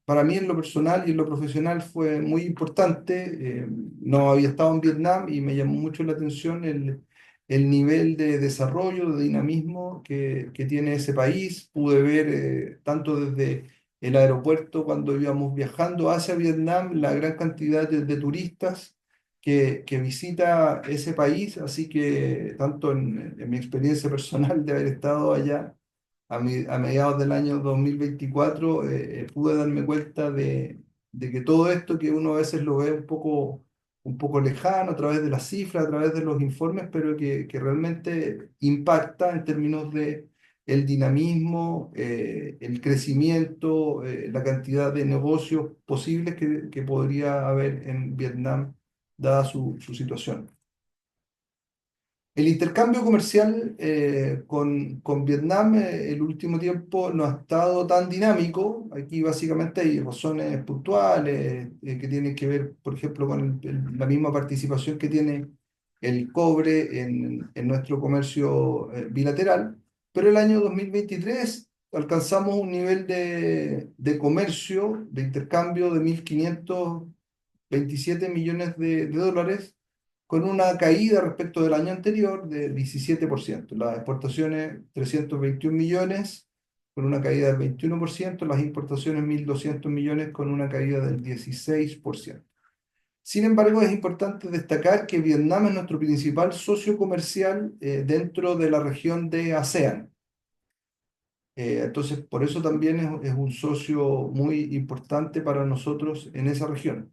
para mí en lo personal y en lo profesional, fue muy importante. No había estado en Vietnam y me llamó mucho la atención el nivel de desarrollo, de dinamismo que tiene ese país. Pude ver, tanto desde el aeropuerto cuando íbamos viajando hacia Vietnam, la gran cantidad de turistas que visita ese país. Así que, tanto en mi experiencia personal de haber estado allá a mediados del año 2024, pude darme cuenta de que todo esto que uno a veces lo ve un poco lejano a través de las cifras, a través de los informes, pero que realmente impacta en términos de el dinamismo, el crecimiento, la cantidad de negocios posibles que podría haber en Vietnam, dada su situación. El intercambio comercial con Vietnam, el último tiempo no ha estado tan dinámico. Aquí básicamente hay razones puntuales, que tienen que ver, por ejemplo, con la misma participación que tiene el cobre en nuestro comercio bilateral. Pero el año 2023 alcanzamos un nivel de comercio, de intercambio de 1.527 millones de dólares, con una caída respecto del año anterior de 17%. Las exportaciones 321 millones, con una caída del 21%, las importaciones 1.200 millones, con una caída del 16%. Sin embargo, es importante destacar que Vietnam es nuestro principal socio comercial dentro de la región de ASEAN. Entonces, por eso también es un socio muy importante para nosotros en esa región.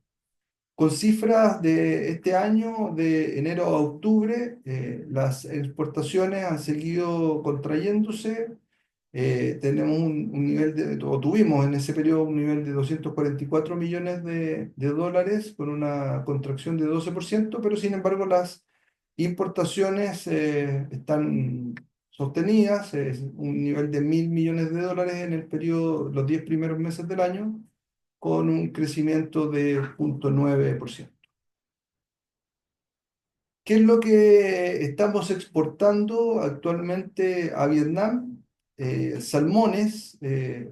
Con cifras de este año, de enero a octubre, las exportaciones han seguido contrayéndose. Tenemos un nivel o tuvimos en ese periodo un nivel de 244 millones de dólares, con una contracción de 12%, pero sin embargo las importaciones están sostenidas. Es un nivel de 1.000 millones de dólares en el periodo, los 10 primeros meses del año, con un crecimiento de 0,9%. ¿Qué es lo que estamos exportando actualmente a Vietnam? Salmones,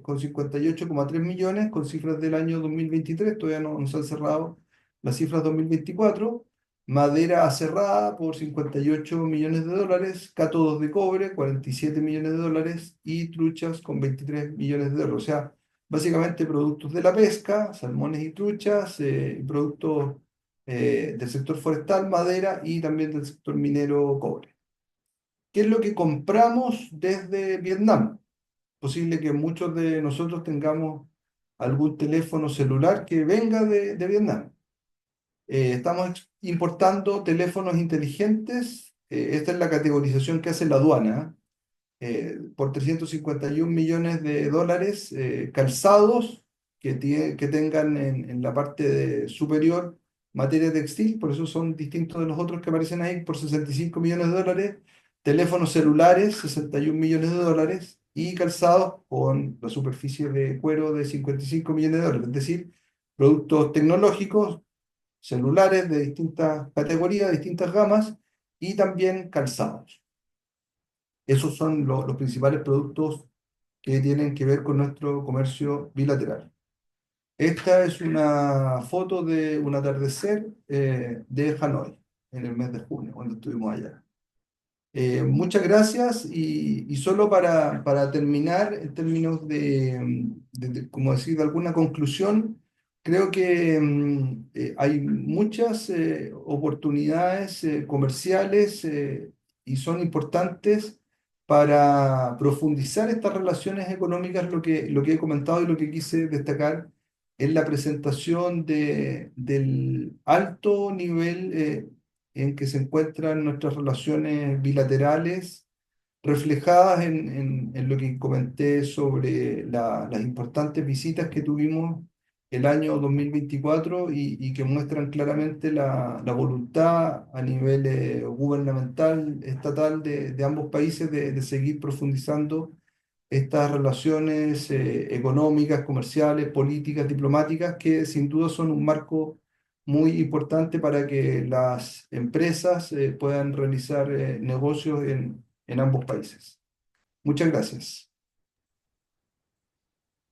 con 58,3 millones, con cifras del año 2023. Todavía no se han cerrado las cifras 2024. Madera aserrada por 58 millones de dólares, cátodos de cobre 47 millones de dólares y truchas con 23 millones de dólares. O sea, básicamente productos de la pesca, salmones y truchas, productos del sector forestal, madera, y también del sector minero, cobre. ¿Qué es lo que compramos desde Vietnam? Posible que muchos de nosotros tengamos algún teléfono celular que venga de Vietnam. Estamos importando teléfonos inteligentes. Esta es la categorización que hace la aduana, por 351 millones de dólares, calzados que tengan en la parte superior materia textil. Por eso son distintos de los otros que aparecen ahí, por 65 millones de dólares, teléfonos celulares 61 millones de dólares, y calzados con la superficie de cuero de 55 millones de dólares. Es decir, productos tecnológicos, celulares de distintas categorías, distintas gamas, y también calzados. Esos son los principales productos que tienen que ver con nuestro comercio bilateral. Esta es una foto de un atardecer de Hanoi en el mes de junio, cuando estuvimos allá. Muchas gracias, y solo para terminar, en términos como decir, de alguna conclusión, creo que hay muchas oportunidades comerciales, y son importantes para profundizar estas relaciones económicas. Lo que he comentado y lo que quise destacar es la presentación del alto nivel en que se encuentran nuestras relaciones bilaterales, reflejadas en lo que comenté sobre las importantes visitas que tuvimos el año 2024 y que muestran claramente la voluntad a nivel gubernamental, estatal de ambos países de seguir profundizando estas relaciones económicas, comerciales, políticas, diplomáticas, que sin duda son un marco muy importante para que las empresas puedan realizar negocios en ambos países. Muchas gracias.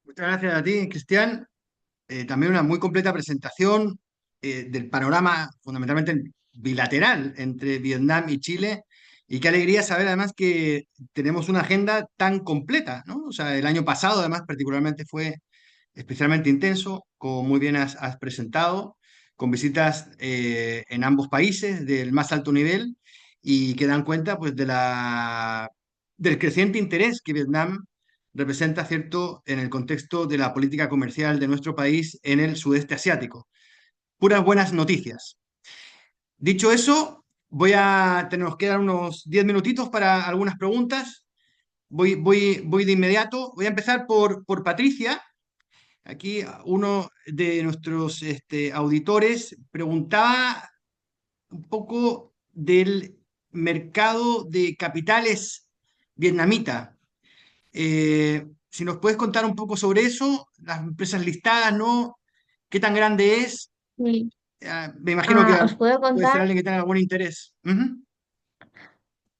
Muchas gracias a ti, Cristian. También una muy completa presentación del panorama fundamentalmente bilateral entre Vietnam y Chile. Y qué alegría saber además que tenemos una agenda tan completa, ¿no? O sea, el año pasado además particularmente fue especialmente intenso, como muy bien has presentado, con visitas en ambos países del más alto nivel y que dan cuenta pues, del creciente interés que Vietnam representa, ¿cierto?, en el contexto de la política comercial de nuestro país en el sudeste asiático. Puras buenas noticias. Dicho eso, nos quedan unos 10 minutitos para algunas preguntas. Voy de inmediato. Voy a empezar por Patricia. Aquí uno de nuestros auditores preguntaba un poco del mercado de capitales vietnamita. Si nos puedes contar un poco sobre eso, las empresas listadas, ¿no? ¿Qué tan grande es? Sí. Me imagino que Os puedo puede contar. ser alguien que tenga algún interés. Ujú.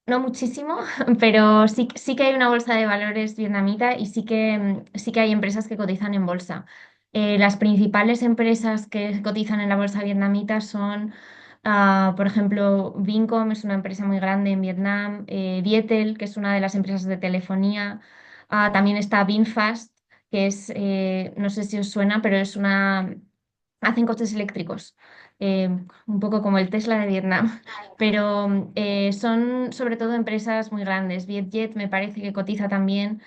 No muchísimo, pero sí que hay una bolsa de valores vietnamita y sí que hay empresas que cotizan en bolsa. Las principales empresas que cotizan en la bolsa vietnamita son, por ejemplo, Vincom es una empresa muy grande en Vietnam, Viettel, que es una de las empresas de telefonía, también está VinFast, que es, no sé si os suena, pero hacen coches eléctricos, eh, un poco como el Tesla de Vietnam. Pero son sobre todo empresas muy grandes. Vietjet me parece que cotiza también.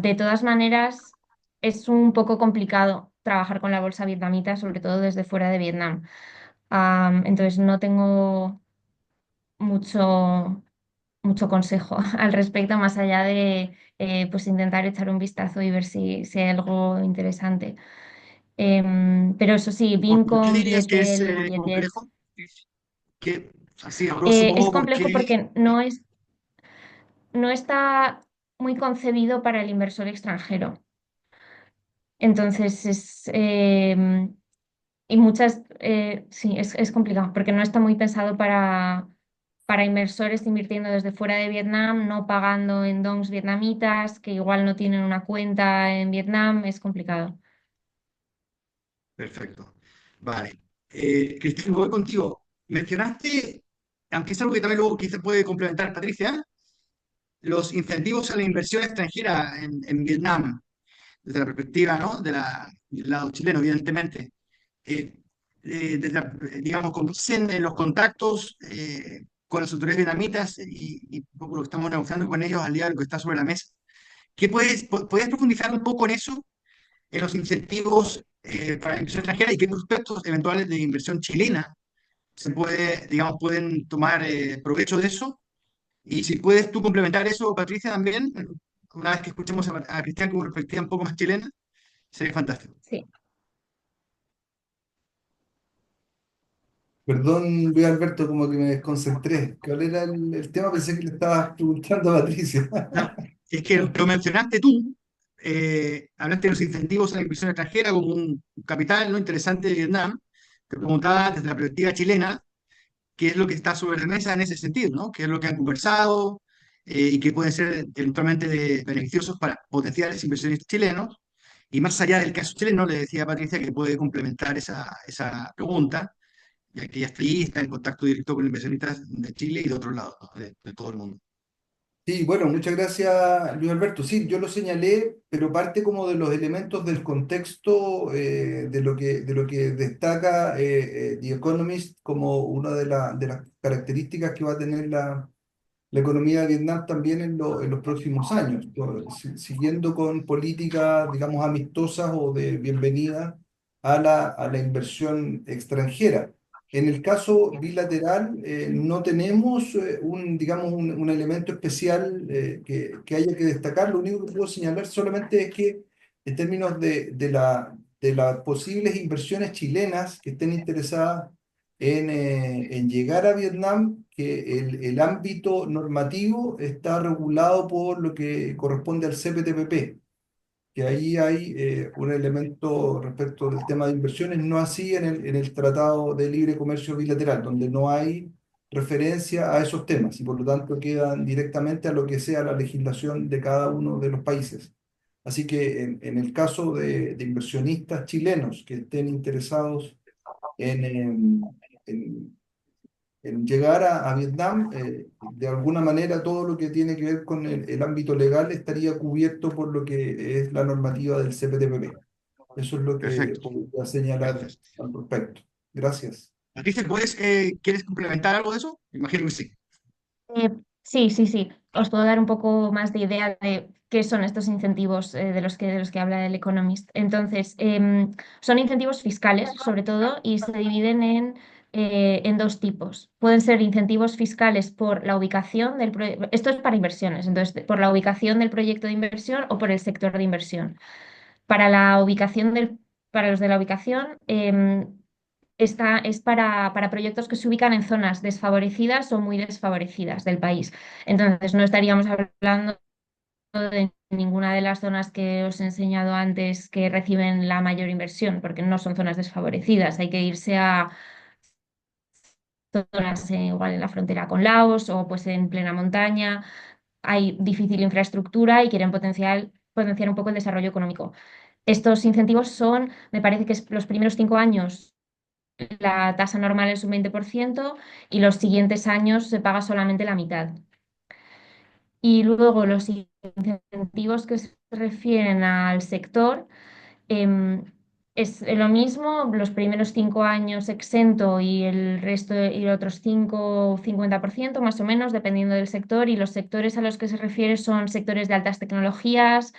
De todas maneras, es un poco complicado trabajar con la bolsa vietnamita, sobre todo desde fuera de Vietnam. Entonces no tengo mucho, mucho consejo al respecto, más allá de pues intentar echar un vistazo y ver si hay algo interesante. Pero eso sí, ¿Por qué Vincom, dirías que es Viettel, Vietjet. complejo? Que, así, a grosso Es modo, ¿por complejo qué? porque no está muy concebido para el inversor extranjero. Entonces, y sí, es complicado, porque no está muy pensado para inversores invirtiendo desde fuera de Vietnam, no pagando en dongs vietnamitas, que igual no tienen una cuenta en Vietnam, es complicado. Perfecto. Vale. Cristian, voy contigo. Mencionaste, aunque es algo que también luego quizá puede complementar Patricia, los incentivos a la inversión extranjera en Vietnam, desde la perspectiva, ¿no? Del lado chileno, evidentemente. Eh, digamos, como dicen en los contactos con las autoridades vietnamitas y un poco lo que estamos negociando con ellos al día de lo que está sobre la mesa. ¿Podrías profundizar un poco en eso, en los incentivos para la inversión extranjera y qué prospectos eventuales de inversión chilena digamos, pueden tomar provecho de eso? Y si puedes tú complementar eso, Patricia, también, una vez que escuchemos a Cristian con una perspectiva un poco más chilena, sería fantástico. Sí. Perdón, Luis Alberto, como que me desconcentré. ¿Cuál era el tema? Pensé que le estabas preguntando a Patricia. No, es que lo mencionaste tú, hablaste de los incentivos a la inversión extranjera como un capital no interesante de Vietnam. Te preguntaba desde la perspectiva chilena qué es lo que está sobre la mesa en ese sentido, ¿no? ¿Qué es lo que han conversado y qué pueden ser eventualmente beneficiosos para potenciales inversionistas chilenos? Y más allá del caso chileno, le decía a Patricia que puede complementar esa pregunta, ya que ella está ahí, está en contacto directo con inversionistas de Chile y de otros lados, ¿no? De todo el mundo. Sí, bueno, muchas gracias, Luis Alberto. Sí, yo lo señalé, pero parte como de los elementos del contexto de lo que destaca The Economist como una de las características que va a tener la economía de Vietnam también en los próximos años, siguiendo con políticas, digamos, amistosas o de bienvenida a la inversión extranjera. En el caso bilateral, no tenemos digamos, un elemento especial que haya que destacar. Lo único que puedo señalar solamente es que en términos de las posibles inversiones chilenas que estén interesadas en llegar a Vietnam, que el ámbito normativo está regulado por lo que corresponde al CPTPP, que ahí hay un elemento respecto del tema de inversiones, no así en el Tratado de Libre Comercio Bilateral, donde no hay referencia a esos temas y por lo tanto quedan directamente a lo que sea la legislación de cada uno de los países. Así que en el caso de inversionistas chilenos que estén interesados en en llegar a Vietnam, de alguna manera todo lo que tiene que ver con el ámbito legal estaría cubierto por lo que es la normativa del CPTPP. Eso es lo que Perfecto, podría señalar perfecto. al respecto. Gracias. Patricia, ¿quieres complementar algo de eso? Imagino que sí. Eh, sí, sí, sí. Os puedo dar un poco más de idea de qué son estos incentivos de los que habla el Economist. Entonces, son incentivos fiscales, sobre todo, y se dividen en dos tipos. Pueden ser incentivos fiscales por la ubicación del proyecto. Esto es para inversiones, entonces, por la ubicación del proyecto de inversión o por el sector de inversión. Para la ubicación para los de la ubicación, esta es para proyectos que se ubican en zonas desfavorecidas o muy desfavorecidas del país. Entonces, no estaríamos hablando de ninguna de las zonas que os he enseñado antes que reciben la mayor inversión, porque no son zonas desfavorecidas. Hay que irse a zonas igual en la frontera con Laos o pues en plena montaña. Hay difícil infraestructura y quieren potenciar un poco el desarrollo económico. Estos incentivos son, me parece que es los primeros 5 años la tasa normal es un 20% y los siguientes años se paga solamente la mitad. Y luego los incentivos que se refieren al sector em, es lo mismo, los primeros 5 años exento y el resto y los otros 5, 50% más o menos, dependiendo del sector. Y los sectores a los que se refiere son sectores de altas tecnologías,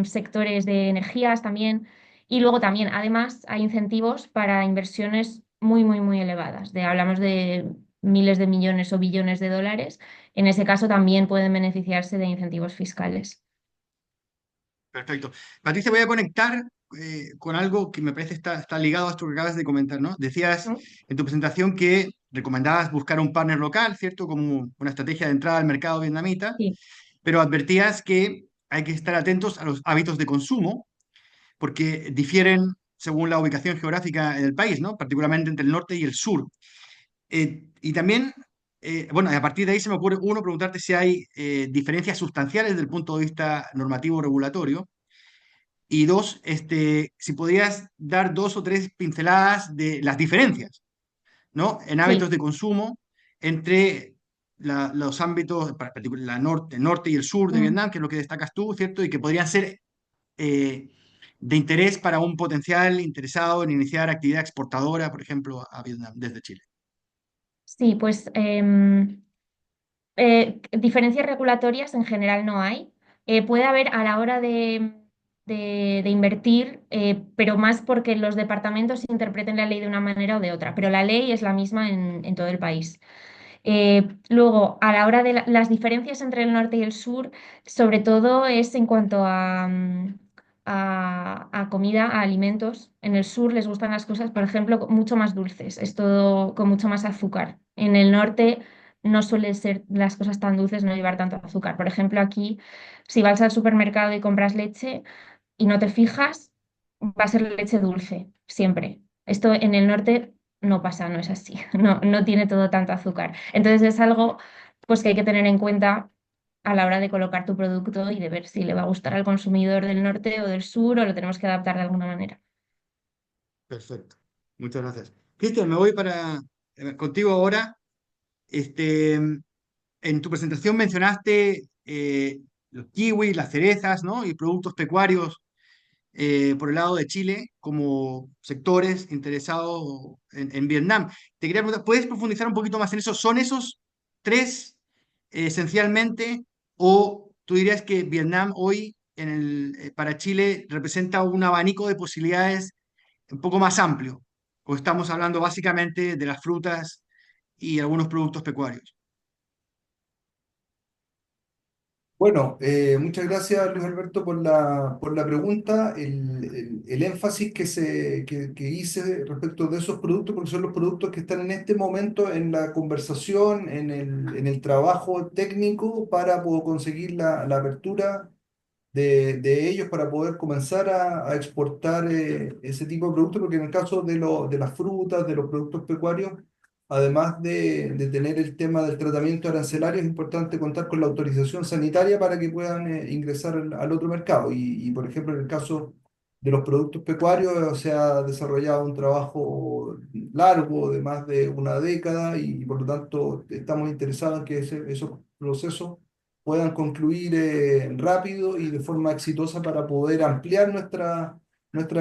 sectores de energías también. Y luego también, además, hay incentivos para inversiones muy, muy, muy elevadas. Hablamos de miles de millones o billones de dólares. En ese caso también pueden beneficiarse de incentivos fiscales. Perfecto. Patricia, voy a conectar con algo que me parece está ligado a esto que acabas de comentar, ¿no? Decías ¿No? en tu presentación que recomendabas buscar un partner local, ¿cierto? Como una estrategia de entrada al mercado vietnamita, Sí, pero advertías que hay que estar atentos a los hábitos de consumo porque difieren según la ubicación geográfica del país, ¿no? Particularmente entre el norte y el sur. Y también, bueno, a partir de ahí se me ocurre, uno, preguntarte si hay diferencias sustanciales desde el punto de vista normativo regulatorio, y dos, si podrías dar dos o tres pinceladas de las diferencias, ¿no? En hábitos sí. de consumo entre los ámbitos, el norte y el sur de Mm. Vietnam, que es lo que destacas tú, ¿cierto? Y que podrían ser eh, de interés para un potencial interesado en iniciar actividad exportadora, por ejemplo, a Vietnam desde Chile. Sí, pues diferencias regulatorias en general no hay. Puede haber a la hora de invertir, pero más porque los departamentos interpreten la ley de una manera o de otra, pero la ley es la misma en todo el país. Luego, a la hora de las diferencias entre el norte y el sur, sobre todo es en cuanto a comida, a alimentos. En el sur les gustan las cosas, por ejemplo, mucho más dulces, es todo con mucho más azúcar. En el norte no suelen ser las cosas tan dulces, no llevar tanto azúcar. Por ejemplo, aquí, si vas al supermercado y compras leche y no te fijas, va a ser leche dulce, siempre. Esto en el norte no pasa, no es así, no tiene todo tanto azúcar. Entonces es algo pues que hay que tener en cuenta a la hora de colocar tu producto y de ver si le va a gustar al consumidor del norte o del sur o lo tenemos que adaptar de alguna manera. Perfecto. Muchas gracias. Cristian, me voy contigo ahora. Este, en tu presentación mencionaste los kiwis, las cerezas, ¿no? Y productos pecuarios por el lado de Chile como sectores interesados en Vietnam. Te quería preguntar, ¿puedes profundizar un poquito más en eso? ¿Son esos tres esencialmente o tú dirías que Vietnam hoy para Chile representa un abanico de posibilidades un poco más amplio? ¿O estamos hablando básicamente de las frutas y algunos productos pecuarios? Bueno, muchas gracias Luis Alberto por la pregunta. El énfasis que hice respecto de esos productos, porque son los productos que están en este momento en la conversación, en el trabajo técnico para poder conseguir la apertura de ellos para poder comenzar a exportar ese tipo de productos, porque en el caso de las frutas, de los productos pecuarios, además de tener el tema del tratamiento arancelario, es importante contar con la autorización sanitaria para que puedan ingresar al otro mercado. Por ejemplo, en el caso de los productos pecuarios, se ha desarrollado un trabajo largo de más de una década y por lo tanto estamos interesados en que esos procesos puedan concluir rápido y de forma exitosa para poder ampliar nuestra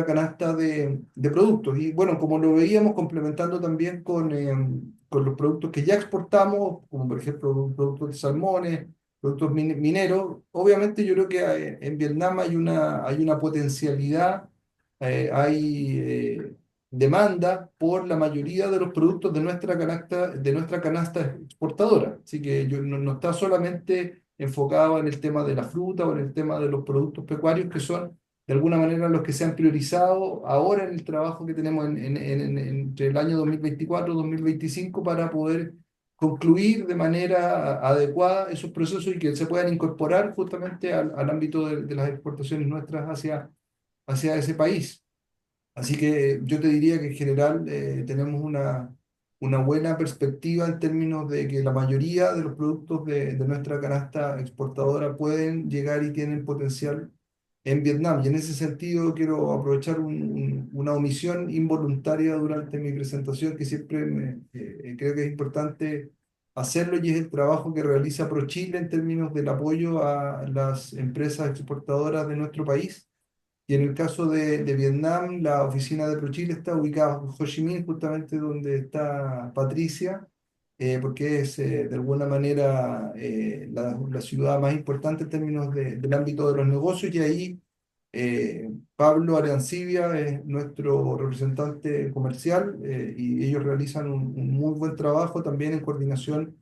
canasta de productos. Y bueno, como lo veíamos, complementando también con los productos que ya exportamos, como por ejemplo productos de salmones, productos mineros, obviamente yo creo que en Vietnam hay una potencialidad, hay demanda por la mayoría de los productos de nuestra canasta exportadora. Así que no está solamente enfocado en el tema de la fruta o en el tema de los productos pecuarios, que son de alguna manera los que se han priorizado ahora en el trabajo que tenemos entre el año 2024 y 2025 para poder concluir de manera adecuada esos procesos y que se puedan incorporar justamente al ámbito de las exportaciones nuestras hacia ese país. Así que yo te diría que en general tenemos una buena perspectiva en términos de que la mayoría de los productos de nuestra canasta exportadora pueden llegar y tienen potencial en Vietnam. Y en ese sentido quiero aprovechar una omisión involuntaria durante mi presentación que siempre creo que es importante hacerlo y es el trabajo que realiza ProChile en términos del apoyo a las empresas exportadoras de nuestro país y en el caso de Vietnam, la oficina de ProChile está ubicada en Ho Chi Minh, justamente donde está Patricia, porque es de alguna manera la ciudad más importante en términos del ámbito de los negocios. Y ahí Pablo Arancibia es nuestro representante comercial y ellos realizan un muy buen trabajo también en coordinación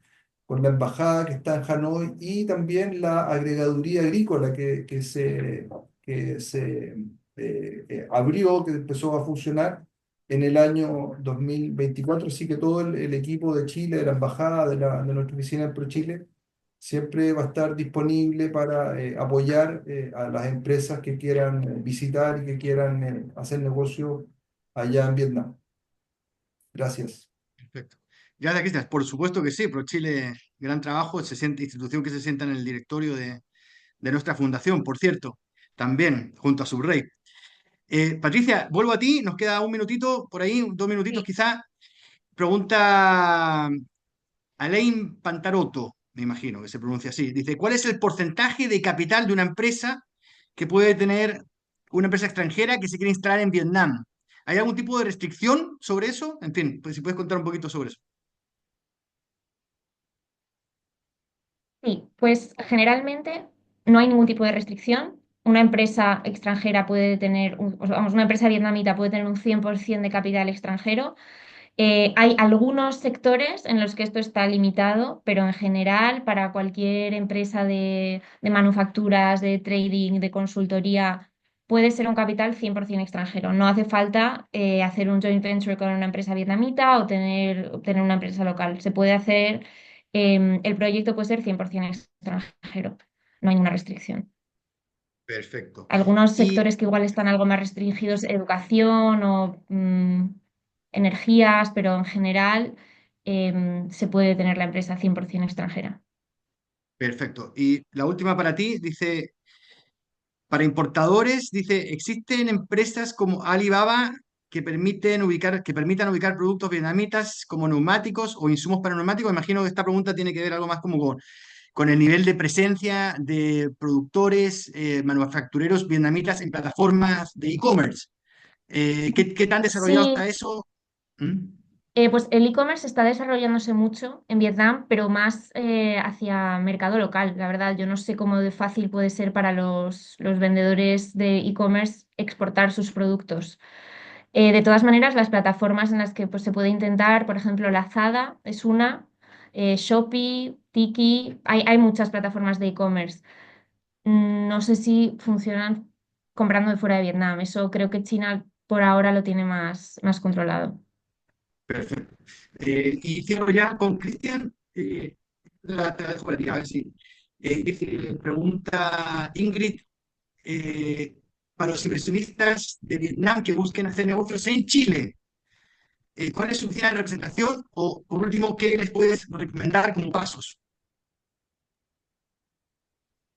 con la embajada que está en Hanoi y también la agregaduría agrícola que se abrió, que empezó a funcionar en el año 2024. Así que todo el equipo de Chile, de la embajada, de nuestra oficina en ProChile, siempre va a estar disponible para apoyar a las empresas que quieran visitar y que quieran hacer negocio allá en Vietnam. Gracias. Perfecto. Gracias, Cristian. Por supuesto que sí, ProChile, gran trabajo, institución que se sienta en el directorio de nuestra fundación, por cierto, también junto a Subrey. Patricia, vuelvo a ti, nos queda un minutito, por ahí, 2 minutitos Sí. quizá. Pregunta Alain Pantaroto, me imagino que se pronuncia así. Dice, ¿cuál es el porcentaje de capital de una empresa que puede tener una empresa extranjera que se quiere instalar en Vietnam? ¿Hay algún tipo de restricción sobre eso? En fin, pues si puedes contar un poquito sobre eso. Sí, pues generalmente no hay ningún tipo de restricción. Una empresa extranjera puede tener, o sea, vamos, una empresa vietnamita puede tener un 100% de capital extranjero. Hay algunos sectores en los que esto está limitado, pero en general para cualquier empresa de manufacturas, de trading, de consultoría, puede ser un capital 100% extranjero. No hace falta hacer un joint venture con una empresa vietnamita o tener una empresa local. Se puede hacer, el proyecto puede ser 100% extranjero. No hay una restricción. Perfecto. Algunos Y sectores que igual están algo más restringidos, educación o energías, pero en general se puede tener la empresa 100% extranjera. perfecto. Y la última para ti, dice, para importadores, dice, ¿existen empresas como Alibaba que permitan ubicar productos vietnamitas como neumáticos o insumos para neumáticos? Imagino que esta pregunta tiene que ver algo más como con el nivel de presencia de productores, manufactureros vietnamitas en plataformas de e-commerce. ¿Qué tan desarrollado Sí, está eso? ¿Mm? pues el e-commerce está desarrollándose mucho en Vietnam, pero más hacia mercado local. La verdad, yo no sé cómo de fácil puede ser para los vendedores de e-commerce exportar sus productos. De todas maneras, las plataformas en las que pues, se puede intentar, por ejemplo, Lazada es una, Shopee, Tiki, hay muchas plataformas de e-commerce. No sé si funcionan comprando de fuera de Vietnam. Eso creo que China por ahora lo tiene más controlado. Perfecto. Y cierro ya con Cristian. Te la dejo a ti, a ver si. Pregunta Ingrid, para los inversionistas de Vietnam que busquen hacer negocios en Chile, ¿cuál es su oficina de representación? O, por último, ¿qué les puedes recomendar como pasos?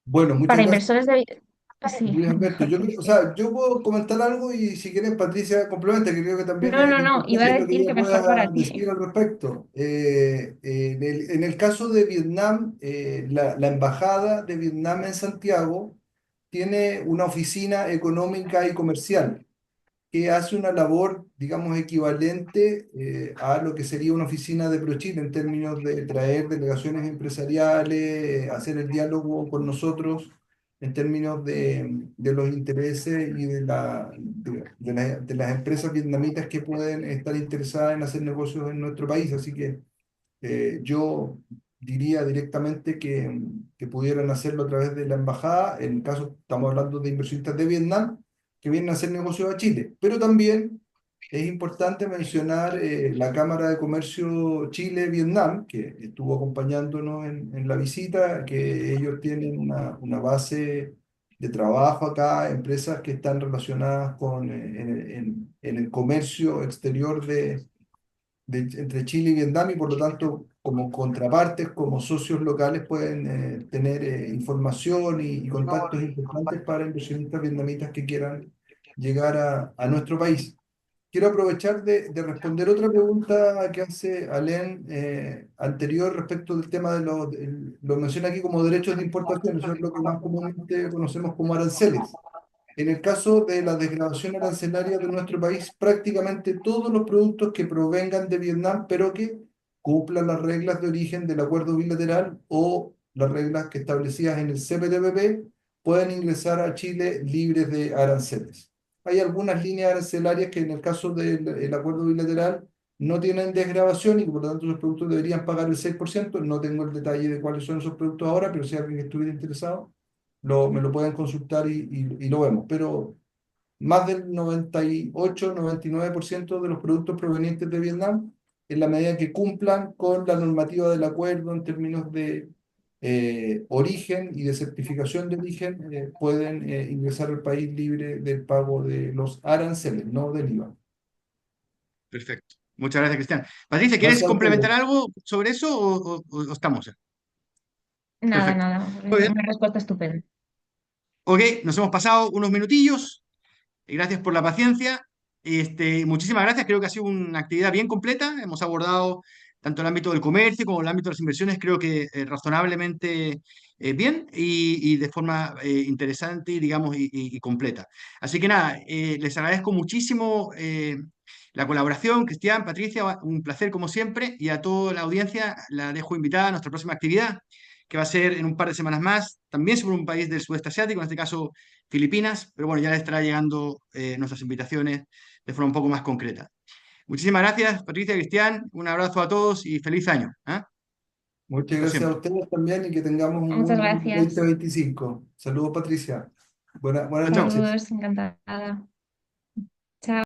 Bueno, muchas Para gracias, inversores de... Sí. Luis Alberto. O sea, yo puedo comentar algo y si quieres, Patricia, complementa, que creo que también No, no, es no. Iba a importante lo que decir ella que mejor pueda para ti. decir al respecto. En el caso de Vietnam, la embajada de Vietnam en Santiago tiene una oficina económica y comercial que hace una labor, digamos, equivalente a lo que sería una oficina de ProChile en términos de traer delegaciones empresariales, hacer el diálogo con nosotros en términos de los intereses y de las empresas vietnamitas que pueden estar interesadas en hacer negocios en nuestro país. Así que yo diría directamente que pudieran hacerlo a través de la embajada, en el caso estamos hablando de inversionistas de Vietnam que vienen a hacer negocios a Chile, pero también es importante mencionar la Cámara de Comercio Chile-Vietnam, que estuvo acompañándonos en la visita, que ellos tienen una base de trabajo acá, empresas que están relacionadas con, en el comercio exterior entre Chile y Vietnam y por lo tanto como contrapartes, como socios locales pueden tener información y contactos importantes para inversionistas vietnamitas que quieran llegar a nuestro país. Quiero aprovechar de responder otra pregunta que hace Alén anterior respecto del tema lo menciona aquí como derechos de importación, eso es lo que más comúnmente conocemos como aranceles. En el caso de la desgravación arancelaria de nuestro país, prácticamente todos los productos que provengan de Vietnam, pero que cumplan las reglas de origen del acuerdo bilateral o las reglas que establecidas en el CPTPP, pueden ingresar a Chile libres de aranceles. Hay algunas líneas arancelarias que en el caso del el acuerdo bilateral no tienen desgravación y que por lo tanto esos productos deberían pagar el 6%. No tengo el detalle de cuáles son esos productos ahora, pero si alguien estuviera interesado me lo pueden consultar y lo vemos. Pero más del 98-99% de los productos provenientes de Vietnam, en la medida que cumplan con la normativa del acuerdo en términos de origen y de certificación de origen, pueden ingresar al país libre del pago de los aranceles, no del IVA. Perfecto. Muchas gracias, Cristian. Patricia, ¿quieres Gracias a complementar ustedes. algo sobre eso o estamos ya? Nada, Perfecto. nada. Muy bien. Una respuesta estupenda. Ok, nos hemos pasado unos minutillos. Gracias por la paciencia. Muchísimas gracias. Creo que ha sido una actividad bien completa. Hemos abordado tanto el ámbito del comercio como el ámbito de las inversiones, creo que razonablemente bien y de forma interesante, digamos, y completa. Así que nada, les agradezco muchísimo la colaboración, Cristian, Patricia, un placer como siempre, y a toda la audiencia la dejo invitada a nuestra próxima actividad, que va a ser en un par de semanas más, también sobre un país del sudeste asiático, en este caso Filipinas, pero bueno, ya les estará llegando nuestras invitaciones de forma un poco más concreta. Muchísimas gracias, Patricia, Cristian, un abrazo a todos y feliz año. Muchas Hasta gracias a siempre. ustedes también y que tengamos un muy Muchas buen gracias. 2025. Saludos, Patricia. Buenas Chao, chao. noches. Saludos, encantada.